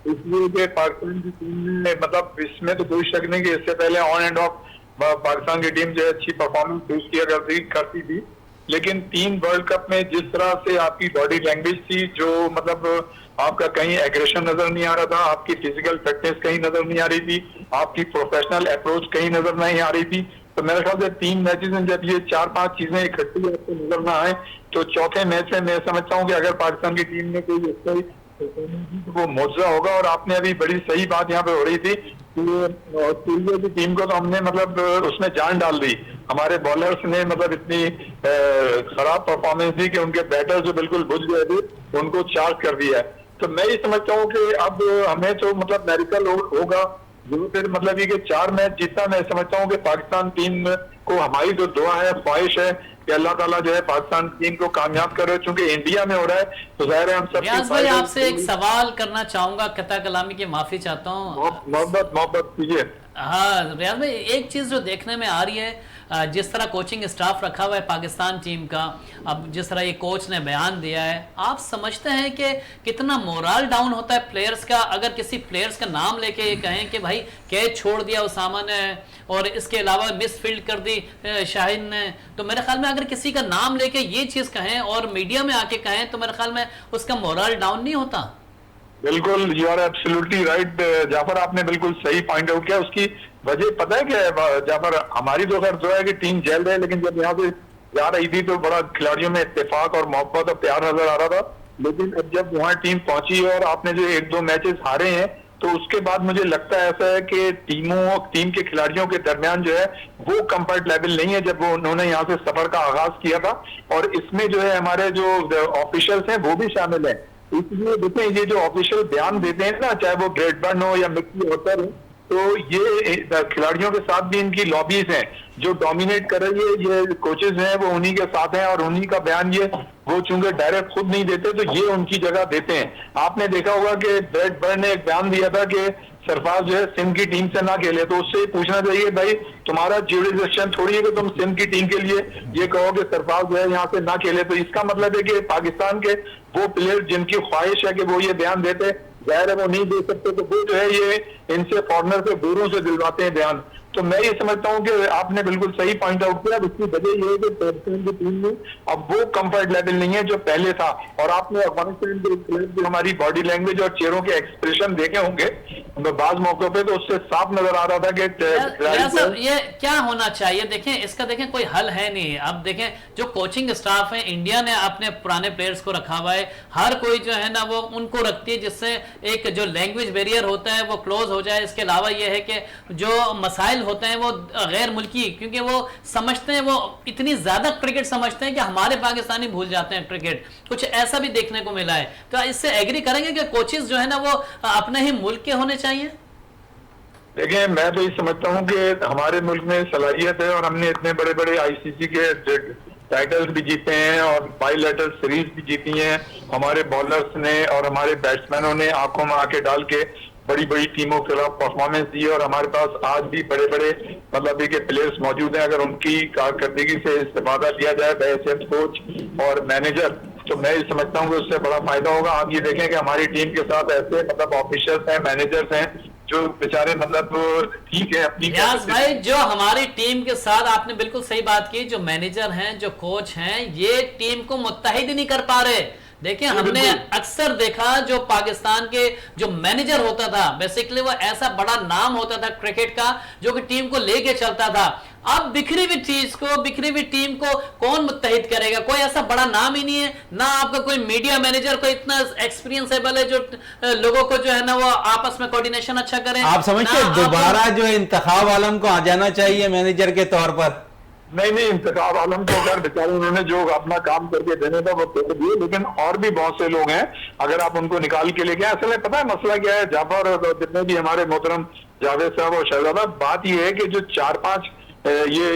इसलिए कि पाकिस्तान की टीम ने मतलब इसमें तो कोई शक नहीं कि इससे पहले ऑन एंड ऑफ पाकिस्तान की टीम जो है अच्छी परफॉर्मेंस पेश किया करती थी, लेकिन 3 वर्ल्ड कप में जिस तरह से आपकी बॉडी लैंग्वेज थी, जो मतलब आपका कहीं एग्रेशन नजर नहीं आ रहा था, आपकी फिजिकल फिटनेस कहीं नजर नहीं आ रही थी, आपकी प्रोफेशनल अप्रोच कहीं नजर नहीं आ रही थी, तो मेरे ख्याल से 3 मैचेस में जब ये 4-5 चीजें इकट्ठी आपको नजर ना आए तो चौथे मैच में मैं समझता हूँ कि अगर पाकिस्तान की टीम ने कोई तो वो मुआवजा होगा। और आपने अभी बड़ी सही बात यहाँ पे हो रही थी कि ऑस्ट्रेलिया की टीम को तो हमने मतलब उसमें जान डाल दी, हमारे बॉलर्स ने मतलब इतनी खराब परफॉर्मेंस दी कि उनके बैटर्स जो बिल्कुल बुझ गए थे उनको चार्ज कर दिया है। तो मैं ये समझता हूँ कि अब हमें तो मतलब मेरिकल होगा जो फिर मतलब ये कि 4 मैच जीतना। मैं समझता हूँ कि पाकिस्तान टीम को हमारी जो दुआ है, ख्वाहिश है कि अल्लाह ताला जो है पाकिस्तान टीम को कामयाब करे, चूंकि इंडिया में हो रहा है तो जाहिर है हम सब। रियाज भाई आपसे एक सवाल करना चाहूंगा, कता कलामी की माफी चाहता हूँ। मोहब्बत कीजिए। हाँ रियाज भाई, एक चीज जो देखने में आ रही है, जिस तरह कोचिंग स्टाफ रखा हुआ है पाकिस्तान टीम का, अब जिस तरह ये कोच ने बयान दिया है, आप समझते हैं कि कितना मोरल डाउन होता है प्लेयर्स का अगर किसी प्लेयर्स का नाम लेके ये कहें कि भाई कैच छोड़ दिया उसामा ने और इसके अलावा मिस फील्ड कर दी शाहिन ने, तो मेरे ख्याल में अगर किसी का नाम लेके ये चीज कहें और मीडिया में आके कहें तो मेरे ख्याल में उसका मोरल डाउन नहीं होता। बिल्कुल, you are absolutely right Jaffer, आपने बिल्कुल सही पॉइंट आउट किया। उसकी वजह पता है क्या जाफर, हमारी तो खैर जो है कि टीम जेल रहे, लेकिन जब यहाँ से जा रही थी तो बड़ा खिलाड़ियों में इत्तेफाक और मोहब्बत और प्यार नजर आ रहा था, लेकिन अब जब वहाँ टीम पहुंची और आपने जो 1-2 मैचेस हारे हैं तो उसके बाद मुझे लगता है ऐसा है कि टीम के खिलाड़ियों के दरमियान जो है वो कंफर्ट लेवल नहीं है जब वो उन्होंने यहाँ से सफर का आगाज किया था। और इसमें जो है हमारे जो ऑफिशियल्स हैं वो भी शामिल हैं। इसलिए देखिए ये जो ऑफिशियल बयान देते हैं ना, चाहे वो ब्रेडबर्न हो या मिक्की होटर हो, तो ये खिलाड़ियों के साथ भी इनकी लॉबीज हैं जो डोमिनेट कर रही है। ये कोचेज हैं वो उन्हीं के साथ हैं और उन्हीं का बयान ये वो चूंकि डायरेक्ट खुद नहीं देते तो ये उनकी जगह देते हैं। आपने देखा होगा कि ब्रेडबर्न ने एक बयान दिया था कि सरफराज जो है सिंध की टीम से ना खेले, तो उससे पूछना चाहिए भाई तुम्हारा जुडिशन थोड़ी है कि तुम सिंध की टीम के लिए ये कहो कि सरफराज जो है यहाँ से ना खेले। तो इसका मतलब है कि पाकिस्तान के वो प्लेयर जिनकी ख्वाहिश है कि वो ये बयान देते, जाहिर है वो नहीं दे सकते, तो वो जो है ये इनसे फॉरनर से गोरों से दिलवाते हैं बयान। तो मैं ये समझता हूं कि आपने बिल्कुल सही पॉइंट आउट किया। इसकी वजह ये है कि पाकिस्तान की टीम में अब वो कंफर्ट लेवल नहीं है जो पहले था। और आपने अफगानिस्तान के खिलाफ जो हमारी बॉडी लैंग्वेज और चेहरों के एक्सप्रेशन देखे होंगे बाज मौकों पे, तो उससे साफ नजर आ रहा था कि ये क्या होना चाहिए। देखें इसका देखें कोई हल है नहीं। अब देखें जो कोचिंग स्टाफ है, इंडिया ने अपने पुराने प्लेयर्स को रखा हुआ है, हर कोई जो है ना वो उनको रखती है जिससे एक जो लैंग्वेज बैरियर होता है वो क्लोज हो जाए। इसके अलावा ये है कि जो मसाइल होते हैं वो गैर मुल्की, क्योंकि वो समझते हैं, वो इतनी ज्यादा क्रिकेट समझते हैं कि हमारे पाकिस्तानी भूल जाते हैं क्रिकेट। कुछ ऐसा भी देखने को मिला है। तो इससे एग्री करेंगे कि कोचेस जो है ना वो अपने ही मुल्क के होने चाहिए। देखिए मैं तो ये समझता हूँ कि हमारे मुल्क में सलाहियत है और हमने इतने बड़े बड़े आईसीसी के टाइटल्स भी जीते हैं और बाइलेटरल सीरीज भी जीती हैं हमारे बॉलर्स ने और हमारे बैट्समैनों ने आंखों में आंखें डाल के बड़ी बड़ी टीमों के खिलाफ परफॉर्मेंस दी। और हमारे पास आज भी बड़े बड़े मतलब के प्लेयर्स मौजूद हैं। अगर उनकी कारकर्दगी से इस्तेफादा लिया जाए बहैसियत कोच और मैनेजर, तो मैं ये समझता हूँ कि उससे बड़ा फायदा होगा। आप ये देखें कि हमारी टीम के साथ ऐसे मतलब ऑफिसर्स हैं, मैनेजर्स हैं जो बेचारे मतलब ठीक है अपनी भाई, जो हमारी टीम के साथ आपने बिल्कुल सही बात की, जो मैनेजर हैं, जो कोच हैं, ये टीम को मुत्तहिद ही नहीं कर पा रहे। देखिए हमने अक्सर देखा जो पाकिस्तान के जो मैनेजर होता था, बेसिकली वो ऐसा बड़ा नाम होता था क्रिकेट का जो कि टीम को लेके चलता था। अब बिखरी हुई चीज को, बिखरी हुई टीम को कौन मुत्तहिद करेगा? कोई ऐसा बड़ा नाम ही नहीं है ना। आपका कोई मीडिया मैनेजर को इतना एक्सपीरियंसेबल है जो लोगों को जो है ना वो आपस में कोऑर्डिनेशन अच्छा करें। आप समझते दोबारा जो है इंतखाब आलम को आ जाना चाहिए मैनेजर के तौर पर? नहीं, इंतखाब आलम को अगर बेचारे उन्होंने जो अपना काम करके देने था वो कर दिए, लेकिन और भी बहुत से लोग हैं अगर आप उनको निकाल के लेके असल में पता है मसला क्या है जाफर और जितने भी हमारे मोहतरम जावेद साहब और शहजादा, बात ये है कि जो 4-5 ये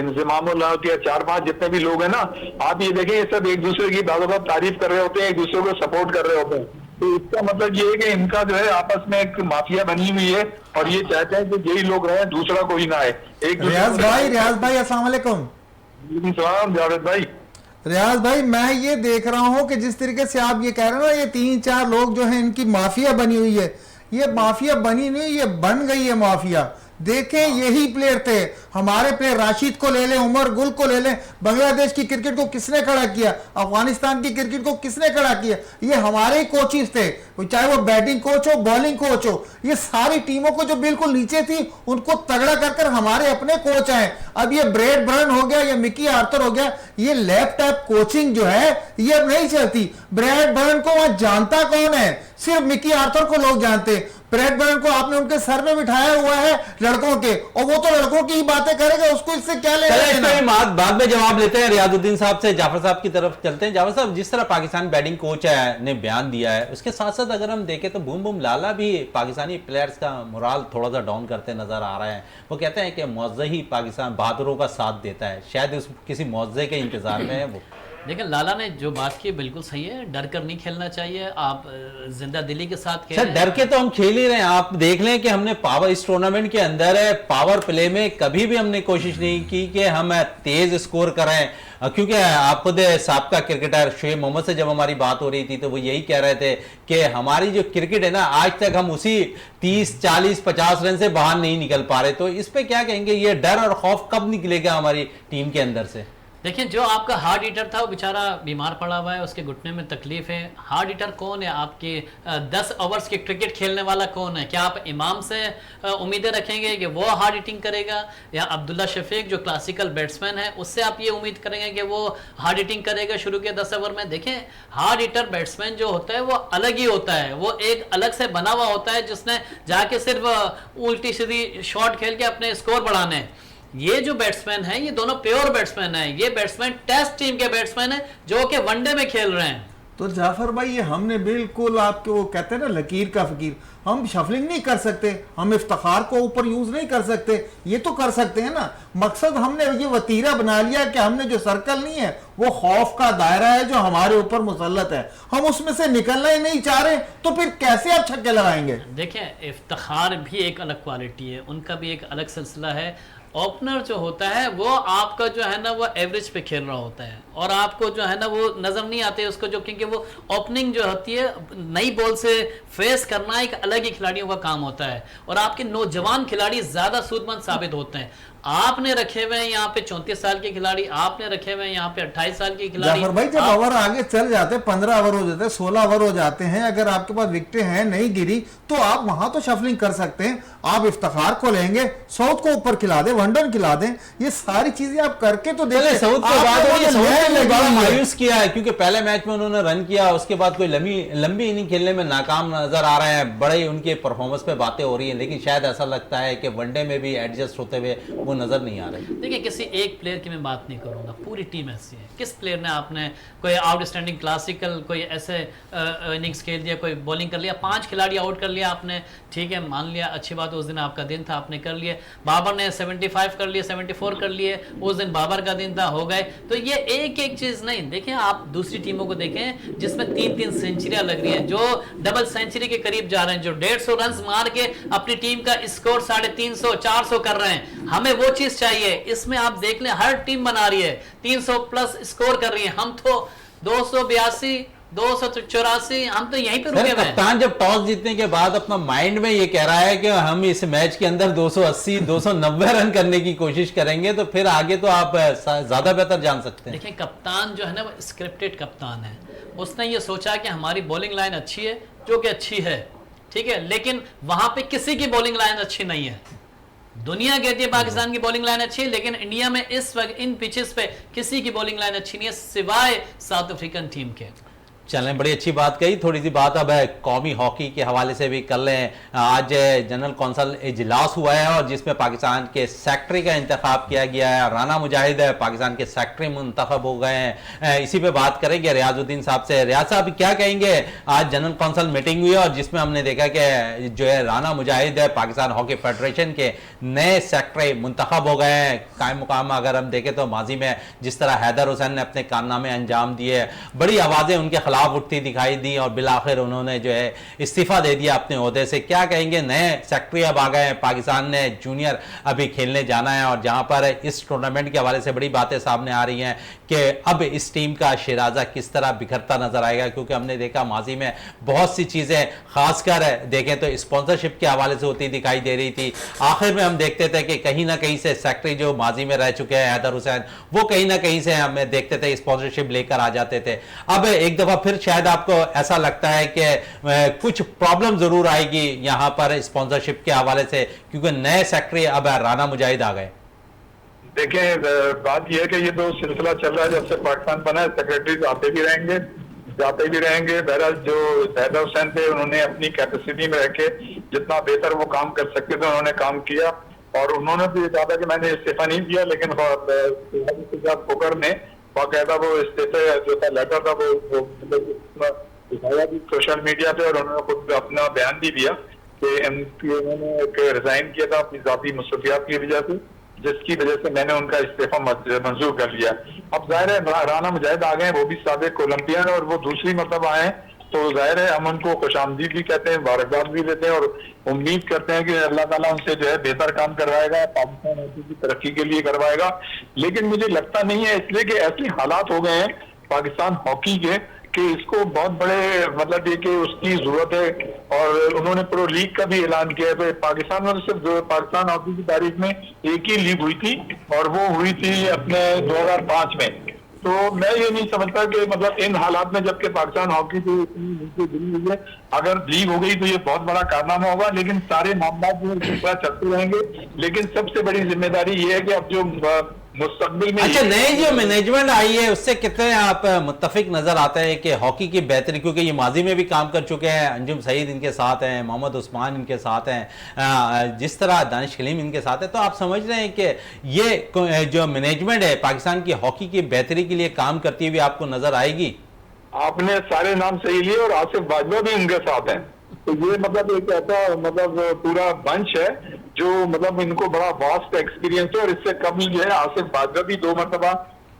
इंजमामुल हक या 4-5 जितने भी लोग हैं ना, आप ये देखें ये सब एक दूसरे की बात तारीफ कर रहे होते हैं, एक दूसरे को सपोर्ट कर रहे होते हैं। तो इसका मतलब ये है कि इनका जो है आपस में एक माफिया बनी हुई है और ये चाहते हैं कि यही लोग रहे, दूसरा कोई ना आए। एक रियाज भाई अस्सलाम वालेकुम। सलाम जावेद भाई। रियाज भाई, मैं ये देख रहा हूँ कि जिस तरीके से आप ये कह रहे हो ना, ये 3-4 लोग जो हैं इनकी माफिया बनी हुई है, ये माफिया बनी नहीं, ये बन गई है माफिया। देखें यही प्लेयर थे हमारे प्लेयर, राशिद को ले लें, उमर गुल को ले लें, बांग्लादेश की क्रिकेट को किसने खड़ा किया, अफगानिस्तान की क्रिकेट को किसने खड़ा किया, ये हमारे ही कोचेस थे, चाहे वो बैटिंग कोच हो, बॉलिंग कोच हो। ये सारी टीमों को जो बिल्कुल नीचे थी उनको तगड़ा कर हमारे अपने कोच आए। अब ये ब्रेडबर्न हो गया, ये मिकी आर्थर हो गया, ये लैपटॉप कोचिंग जो है ये अब नहीं चलती। ब्रेडबर्न को वहां जानता कौन है? सिर्फ मिकी आर्थर को लोग जानते। ब्रेडबर्न को आपने उनके सर में बिठाया हुआ है लड़कों के, और वो तो लड़कों की ही बातें करेगा, उसको इससे क्या लेना? बाद में जवाब लेते हैं रियाजुद्दीन साहब से। जाफर साहब की तरफ चलते हैं। जाफर साहब, जिस तरह पाकिस्तान बैटिंग कोच ने बयान दिया है, उसके साथ साथ अगर हम देखें तो बूम बूम लाला भी पाकिस्तानी प्लेयर्स का मोराल थोड़ा सा डाउन करते नजर आ रहे हैं। वो कहते हैं कि मुआवजा ही पाकिस्तान बहादुरों का साथ देता है, शायद उस किसी मुआवजे के इंतजार में है वो। देखिए लाला ने जो बात की बिल्कुल सही है, डर कर नहीं खेलना चाहिए। आप जिंदा दिली के साथ खेल रहे हैं। डर के तो हम खेल ही रहे हैं। आप देख लें कि हमने पावर इस टूर्नामेंट के अंदर है, पावर प्ले में कभी भी हमने कोशिश नहीं की कि हम तेज स्कोर करें, क्योंकि आप खुद साबका क्रिकेटर शुएब मोहम्मद से जब हमारी बात हो रही थी तो वो यही कह रहे थे कि हमारी जो क्रिकेट है ना, आज तक हम उसी 30, 40, 50 रन से बाहर नहीं निकल पा रहे। तो इस पे क्या कहेंगे, ये डर और खौफ कब निकलेगा हमारी टीम के अंदर से? देखिए, जो आपका हार्ड ईटर था वो बेचारा बीमार पड़ा हुआ है, उसके घुटने में तकलीफ है। हार्ड ईटर कौन है? आपके 10 ओवर्स के क्रिकेट खेलने वाला कौन है? क्या आप इमाम से उम्मीदें रखेंगे कि वो हार्ड हिटिंग करेगा, या अब्दुल्ला शफीक जो क्लासिकल बैट्समैन है उससे आप ये उम्मीद करेंगे कि वो हार्ड हिटिंग करेगा शुरू के 10 ओवर में? देखें, हार्ड हिटर बैट्समैन जो होता है वो अलग ही होता है, वो एक अलग से बना हुआ होता है जिसने जाके सिर्फ उल्टी सीधी शॉट खेल के अपने स्कोर बढ़ाने हैं। ये जो बैट्समैन है ये दोनों प्योर बैट्समैन है, ये बैट्समैन टेस्ट टीम के बैट्समैन है जो कि वनडे में खेल रहे हैं। तो जाफर भाई, ये हमने बिल्कुल आपके वो कहते हैं ना लकीर का फकीर, हम शफलिंग नहीं कर सकते, हम इफ्तिखार को ऊपर यूज नहीं कर सकते, ये तो कर सकते हैं ना। मकसद हमने ये वतीरा बना लिया कि हमने जो सर्कल नहीं है वो खौफ का दायरा है जो हमारे ऊपर मुसल्लत है, हम उसमें से निकलना ही नहीं चाह रहे, तो फिर कैसे आप छक्के लगाएंगे? देखिए, इफ्तिखार भी एक अलग क्वालिटी है, उनका भी एक अलग सिलसिला है। ओपनर जो होता है वो आपका जो है ना वो एवरेज पे खेल रहा होता है, और आपको जो है ना वो नज़र नहीं आते उसको, जो क्योंकि वो ओपनिंग जो होती है नई बॉल से फेस करना एक अलग ही खिलाड़ियों का काम होता है, और आपके नौजवान खिलाड़ी ज़्यादा सूदमंद साबित होते हैं। आपने रखे हुए हैं यहाँ पे 34 साल के खिलाड़ी, आपने रखे हुए हैं यहाँ पे 28 साल के खिलाड़ी। जाफर भाई, जब ओवर आगे चल जाते, 15 ओवर हो जाते, 16 ओवर हो जाते हैं, अगर आपके पास विकेटें हैं नहीं गिरी तो आप वहां तो शफलिंग कर सकते हैं। आप इफ्तिखार को लेंगे, साउथ को ऊपर खिला दें, वनडन खिला दें, ये सारी चीजें आप करके तो देखिए। साउथ के बाद बड़ा मायूस किया है क्योंकि पहले मैच में उन्होंने रन किया, उसके बाद कोई लंबी इनिंग खेलने में नाकाम नजर आ रहे हैं। बड़े उनके परफॉर्मेंस पे बातें हो रही हैं, लेकिन शायद ऐसा लगता है कि वनडे में भी एडजस्ट होते हुए वो नजर नहीं आ रहे। देखिए, किसी एक प्लेयर की मैं बात नहीं करूंगा, पूरी टीम ऐसी है। किस प्लेयर ने आपने कोई आउटस्टैंडिंग क्लासिकल कोई ऐसे इनिंग्स खेल दिया, कोई बॉलिंग कर लिया, 5 खिलाड़ी आउट कर लिया आपने, ठीक है, मान लिया, अच्छी बात, उस दिन आपका दिन था, आपने कर लिए। बाबर ने 75 कर लिए, 74 कर लिए, उस दिन बाबर का दिन था, हो गए। तो ये एक एक चीज नहीं, देखें आप दूसरी टीमों को देखें जिसमें 3-3 सेंचुरियां लग रही हैं, जो डबल सेंचुरी के करीब जा रहे हैं, जो 150 रन मार के अपनी टीम का स्कोर 350 400 कर रहे हैं। हमें वो चीज चाहिए। इसमें आप देख लें, हर टीम बना रही है 300 प्लस स्कोर कर रही है, हम तो 282 284, हम तो यहीं पे रुके हुए हैं। कप्तान जब टॉस जीतने के बाद अपना माइंड में ये कह रहा है कि हम इस मैच के अंदर 280 290 रन करने की कोशिश करेंगे, तो फिर आगे तो आप ज्यादा बेहतर जान सकते हैं। देखिए, कप्तान जो है ना वो स्क्रिप्टेड कप्तान है, उसने ये सोचा कि हमारी बॉलिंग लाइन अच्छी है, जो कि अच्छी है, ठीक है, लेकिन वहां पे किसी की बॉलिंग लाइन अच्छी नहीं है। दुनिया कहती है पाकिस्तान की बॉलिंग लाइन अच्छी है, लेकिन इंडिया में इस वक्त इन पिचेस पे किसी की बॉलिंग लाइन अच्छी नहीं है सिवाय साउथ अफ्रीकन टीम के। चलें, बड़ी अच्छी बात कही। थोड़ी सी बात अब है कौमी हॉकी के हवाले से भी कर लें। आज जनरल कौंसल इजलास हुआ है और जिसमें पाकिस्तान के सेक्रेटरी का इंतखाब किया गया है। राना मुजाहिद पाकिस्तान के सेक्रेटरी मुंतखब हो गए हैं। इसी पे बात करेंगे रियाजुद्दीन साहब से। रियाज साहब क्या कहेंगे? आज जनरल कौंसल मीटिंग हुई और जिसमें हमने देखा कि जो है राना मुजाहिद पाकिस्तान हॉकी फेडरेशन के नए सेक्रेटरी मुंतखब हो गए हैं। कायम मुकाम अगर हम देखें तो माजी में जिस तरह हैदर हुसैन ने अपने कारनामे अंजाम दिए, बड़ी आवाज़ें उनके खिलाफ उठती दिखाई दी और बिलाखिर उन्होंने जो है इस्तीफा दे दिया अपने ओहदे से। क्या कहेंगे? नए सेक्रेटरी अब आ गए हैं, पाकिस्तान ने जूनियर अभी खेलने जाना है और जहां पर इस टूर्नामेंट के हवाले से बड़ी बातें सामने आ रही हैं कि अब इस टीम का शिराजा किस तरह बिखरता नजर आएगा, क्योंकि हमने देखा माजी में बहुत सी चीजें खासकर देखें तो स्पॉन्सरशिप के हवाले से होती दिखाई दे रही थी। आखिर में हम देखते थे कि कहीं ना कहीं से सेक्रेटरी जो माजी में रह चुके हैं हैदर हुसैन, वो कहीं ना कहीं से हमें देखते थे स्पॉन्सरशिप लेकर आ जाते थे। अब एक दफा फिर शायद आपको ऐसा लगता है कि कुछ प्रॉब्लम जरूर आएगी यहां पर स्पॉन्सरशिप के हवाले से, क्योंकि नए सेक्रेटरी अब राना मुजाहिद आ गए। देखें, बात यह है कि ये तो सिलसिला चल रहा है जब से पाकिस्तान बना है, सेक्रेटरी आते भी रहेंगे जाते भी रहेंगे। बहरहाल जो हैदर हुसैन थे उन्होंने अपनी कैपेसिटी में रह के जितना बेहतर वो काम कर सकते थे उन्होंने काम किया, और उन्होंने भी कहा कि मैंने इस्तीफा नहीं दिया, लेकिन फोकर ने बाकायदा वो इस्तीफे जो था लेटर था वो दिखाया भी सोशल मीडिया पे, और उन्होंने खुद अपना बयान भी दिया कि उन्होंने रिजाइन किया था अपनी जाती मसरूफियात की वजह से, जिसकी वजह से मैंने उनका इस्तीफा मंजूर कर लिया। अब जाहिर है राना मुजाहिद आ गए, वो भी साबिक ओलंपियन और वो दूसरी मतलब आए हैं, तो जाहिर है हम उनको खुशामदीद भी कहते हैं, मुबारकबाद भी देते हैं और उम्मीद करते हैं कि अल्लाह ताला उनसे जो है बेहतर काम करवाएगा, पाकिस्तान हॉकी की तरक्की के लिए करवाएगा। लेकिन मुझे लगता नहीं है, इसलिए कि ऐसे हालात हो गए हैं पाकिस्तान हॉकी के कि इसको बहुत बड़े मतलब ये कि उसकी जरूरत है। और उन्होंने प्रो लीग का भी ऐलान किया है। तो पाकिस्तान में सिर्फ पाकिस्तान हॉकी की तारीख में एक ही लीग हुई थी और वो हुई थी अपने 2005 में। तो मैं ये नहीं समझता कि मतलब इन हालात में जबकि पाकिस्तान हॉकी तो इतनी नीचे गिरी हुई है, अगर लीग हो गई तो ये बहुत बड़ा कारनामा होगा। लेकिन सारे मामला जो है चलते रहेंगे। लेकिन सबसे बड़ी जिम्मेदारी ये है कि अब जो मुस्तकबिल में अच्छा, नई जो मैनेजमेंट आई है उससे कितने आप मुत्तफिक नजर आते हैं कि हॉकी की बेहतरी, क्योंकि ये माजी में भी काम कर चुके हैं, अंजुम सईद इनके साथ हैं, मोहम्मद उस्मान इनके साथ हैं, जिस तरह दानिश खलीम इनके साथ है, तो आप समझ रहे हैं कि ये जो मैनेजमेंट है पाकिस्तान की हॉकी की बेहतरी के लिए काम करती हुई आपको नजर आएगी? आपने सारे नाम सही लिए और आसिफ बाजवा भी उनके साथ हैं। तो ये मतलब एक ऐसा मतलब पूरा बंच है जो मतलब इनको बड़ा वास्ट एक्सपीरियंस है। और इससे कम जो है आसिफ बाजवा भी 2 मरतबा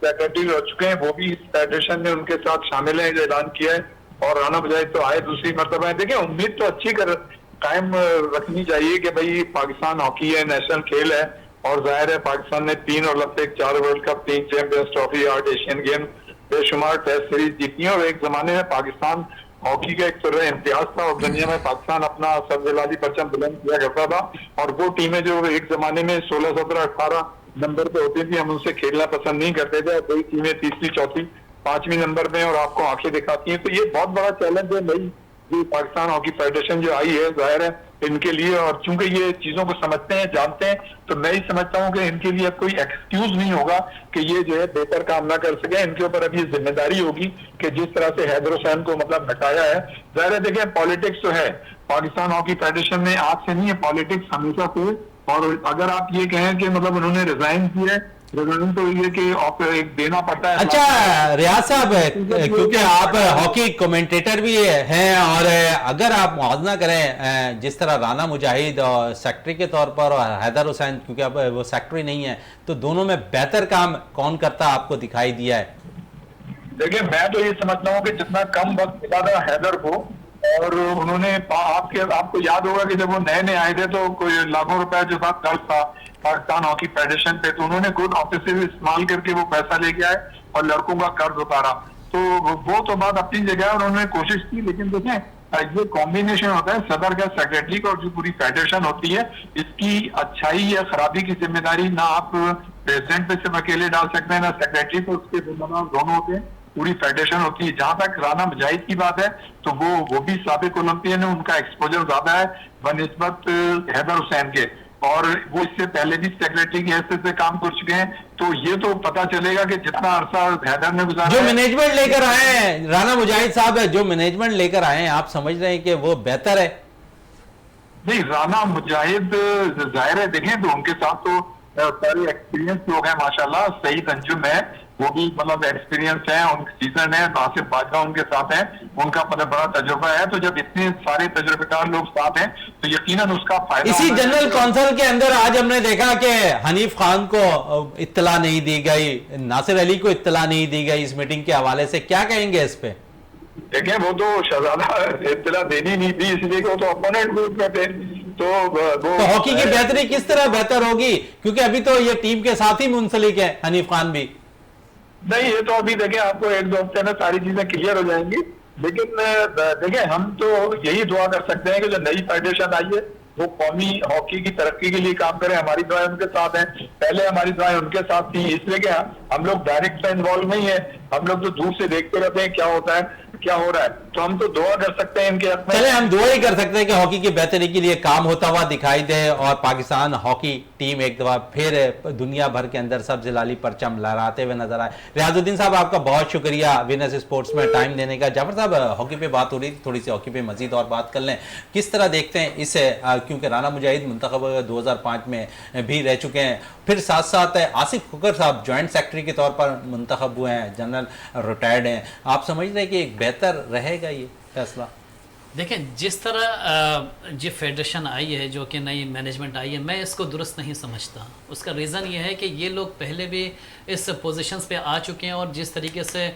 सेक्रेटरी रह चुके हैं, वो भी इस फेडरेशन में उनके साथ शामिल है, जो ऐलान किया है। और राना मुजाहिद तो आए दूसरी मरतबा है। देखिए, उम्मीद तो अच्छी कायम रखनी चाहिए कि भाई पाकिस्तान हॉकी है, नेशनल खेल है। और जाहिर है पाकिस्तान ने 3 Olympic, 4 world cup, 3 champions trophy, 8 Asian game, बेशुमार टेस्ट सीरीज जीती है। और एक जमाने में पाकिस्तान हॉकी का एक तरह इम्तियाज था और दुनिया में पाकिस्तान अपना सबजलाली परचम बुलंद किया करता था। और वो टीमें जो एक जमाने में 16, 17, 18 नंबर पे होती थी, हम उनसे खेलना पसंद नहीं करते थे। कोई टीमें तीसरी, चौथी, 5वीं नंबर पे और आपको आंखें दिखाती हैं। तो ये बहुत बड़ा चैलेंज है नई जो पाकिस्तान हॉकी फेडरेशन जो आई है, जाहिर है इनके लिए। और चूंकि ये चीजों को समझते हैं, जानते हैं, तो मैं ही समझता हूँ कि इनके लिए कोई एक्सक्यूज नहीं होगा कि ये जो है बेहतर काम ना कर सके। इनके ऊपर अभी जिम्मेदारी होगी कि जिस तरह से हैदर हुसैन को मतलब हटाया है। जाहिर है देखें, पॉलिटिक्स तो है पाकिस्तान हॉकी फेडरेशन में, आज से नहीं है, पॉलिटिक्स हमेशा से। और अगर आप ये कहें कि मतलब उन्होंने रिजाइन किया है, रिजाइन तो ये कि एक देना पड़ता है। अच्छा रियाज साहब, क्योंकि आप हॉकी कमेंटेटर भी हैं और अगर आप मुआवजा करें जिस तरह राना मुजाहिद और सेक्रेटरी के तौर पर और हैदर हुसैन, क्योंकि अब वो सेक्रेटरी नहीं है, तो दोनों में बेहतर काम कौन करता आपको दिखाई दिया है? देखिए, मैं तो ये समझता हूँ कि जितना कम वक्त मिला था हैदर को, और उन्होंने आपको याद होगा कि जब वो नए नए आए थे तो कोई लाखों रुपए जो था कर्ज था पाकिस्तान हॉकी फेडरेशन पे, तो उन्होंने गुड ऑफिस इस्तेमाल करके वो पैसा लेके आए और लड़कों का कर्ज उतारा। तो वो तो बात अपनी जगह है, उन्होंने कोशिश की। लेकिन देखें, ये कॉम्बिनेशन होता है सदर का, सेक्रेटरी का, और जो पूरी फेडरेशन होती है, इसकी अच्छाई या खराबी की जिम्मेदारी ना आप प्रेसिडेंट पे सिर्फ अकेले डाल सकते हैं, ना सेक्रेटरी पे, उसके जिम्मेदार दोनों होते हैं, पूरी फेडरेशन होती है। जहां तक राना मुजाहिद की बात है तो वो भी साबिक ओलंपियन है, उनका एक्सपोजर ज्यादा है बनिस्बत हैदर हुसैन के, और वो इससे पहले भी सेक्रेटरी की हैसियत से काम कर चुके हैं। तो ये तो पता चलेगा कि जितना अरसा हैदर ने गुजारा, जो मैनेजमेंट लेकर आए हैं राना मुजाहिद साहब, जो मैनेजमेंट लेकर आए हैं, आप समझ रहे हैं कि वो बेहतर है? नहीं, राना मुजाहिद जाहिर है देखें तो उनके साथ तो सारे एक्सपीरियंस लोग हैं माशाल्लाह। सईद अंजुम है, वो भी मतलब एक्सपीरियंस है, उनके सीजन है। आसिफ बाजवा उनके साथ है, उनका मतलब बड़ा तजुर्बा है। तो जब इतने सारे तजुर्बेकार लोग साथ हैं तो यकीनन उसका फायदा। इसी जनरल काउंसिल के अंदर आज हमने देखा कि हनीफ खान को इत्तला नहीं दी गई, नासिर अली को इत्तला नहीं दी गई इस मीटिंग के हवाले से, क्या कहेंगे इस पे? देखें, वो तो शहजादा इत्तला देनी नहीं थी, इसलिए वो तो अपोनेंट ग्रुप में थे। तो हॉकी की बेहतरी किस तरह बेहतर होगी, क्योंकि अभी तो ये टीम के साथ ही मुंसलिक है हनीफ खान भी? नहीं, ये तो अभी देखें आपको 1-2 हफ्ते में सारी चीजें क्लियर हो जाएंगी। लेकिन देखें, हम तो यही दुआ कर सकते हैं कि जो नई फेडरेशन आई है वो कौमी हॉकी की तरक्की के लिए काम करें। हमारी दुआएं उनके साथ हैं, पहले हमारी दुआएं उनके साथ थी, इसलिए कि हम लोग डायरेक्ट इन्वॉल्व नहीं है, हम लोग तो दूर से देखते रहते हैं क्या होता है, क्या हो रहा है। तो हम तो दुआ कर सकते हैं इनके हक में। चले हम दुआ ही कर सकते हैं कि हॉकी की बेहतरी के लिए काम होता हुआ दिखाई दे और पाकिस्तान हॉकी टीम एक दफा फिर दुनिया भर के अंदर सब जलाली परचम लहराते हुए नजर आए। रियाजुद्दीन साहब, आपका बहुत शुक्रिया विनर्स स्पोर्ट्स में टाइम देने का। जाफर साहब, हॉकी पे बात हो रही थी, थोड़ी सी हॉकी पे मजीद और बात कर लें। किस तरह देखते हैं इसे, क्योंकि राना मुजाहिद मुंतखब 2005 में भी रह चुके हैं, फिर साथ साथ आसिफ खुकर साहब ज्वाइंट सेक्रेटरी के तौर पर मुंतखब हुए हैं, जनरल रिटायर्ड हैं। आप समझ रहे हैं कि एक बेहतर रहेगा ये फैसला? देखें, जिस तरह जो फेडरेशन आई है, जो कि नई मैनेजमेंट आई है, मैं इसको दुरुस्त नहीं समझता। उसका रीज़न ये है कि ये लोग पहले भी इस पोजीशंस पे आ चुके हैं और जिस तरीके से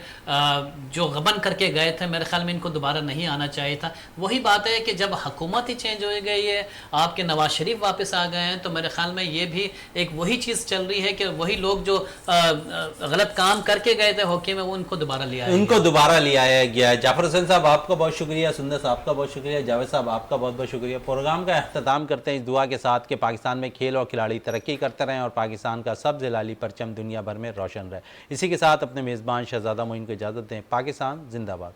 जो गबन करके गए थे, मेरे ख्याल में इनको दोबारा नहीं आना चाहिए था। वही बात है कि जब हुकूमत ही चेंज हो गई है, आपके नवाज शरीफ वापस आ गए हैं, तो मेरे ख्याल में ये भी एक वही चीज़ चल रही है कि वही लोग जो गलत काम करके गए थे हॉकी में, वो उनको दोबारा लिया उनको दोबारा ले आया गया है। जाफर हुसैन साहब आपका बहुत शुक्रिया, सुंदर साहब आपका बहुत शुक्रिया, जावेद साहब आपका बहुत बहुत शुक्रिया। प्रोग्राम का अख्ताम करते हैं इस दुआ के साथ कि पाकिस्तान में खेल और खिलाड़ी तरक्की करते रहें और पाकिस्तान का सब्ज़ लाली परचम दुनिया भर में रोशन रहे। इसी के साथ अपने मेज़बान शहजादा मोइन को इजाज़त दें। पाकिस्तान जिंदाबाद।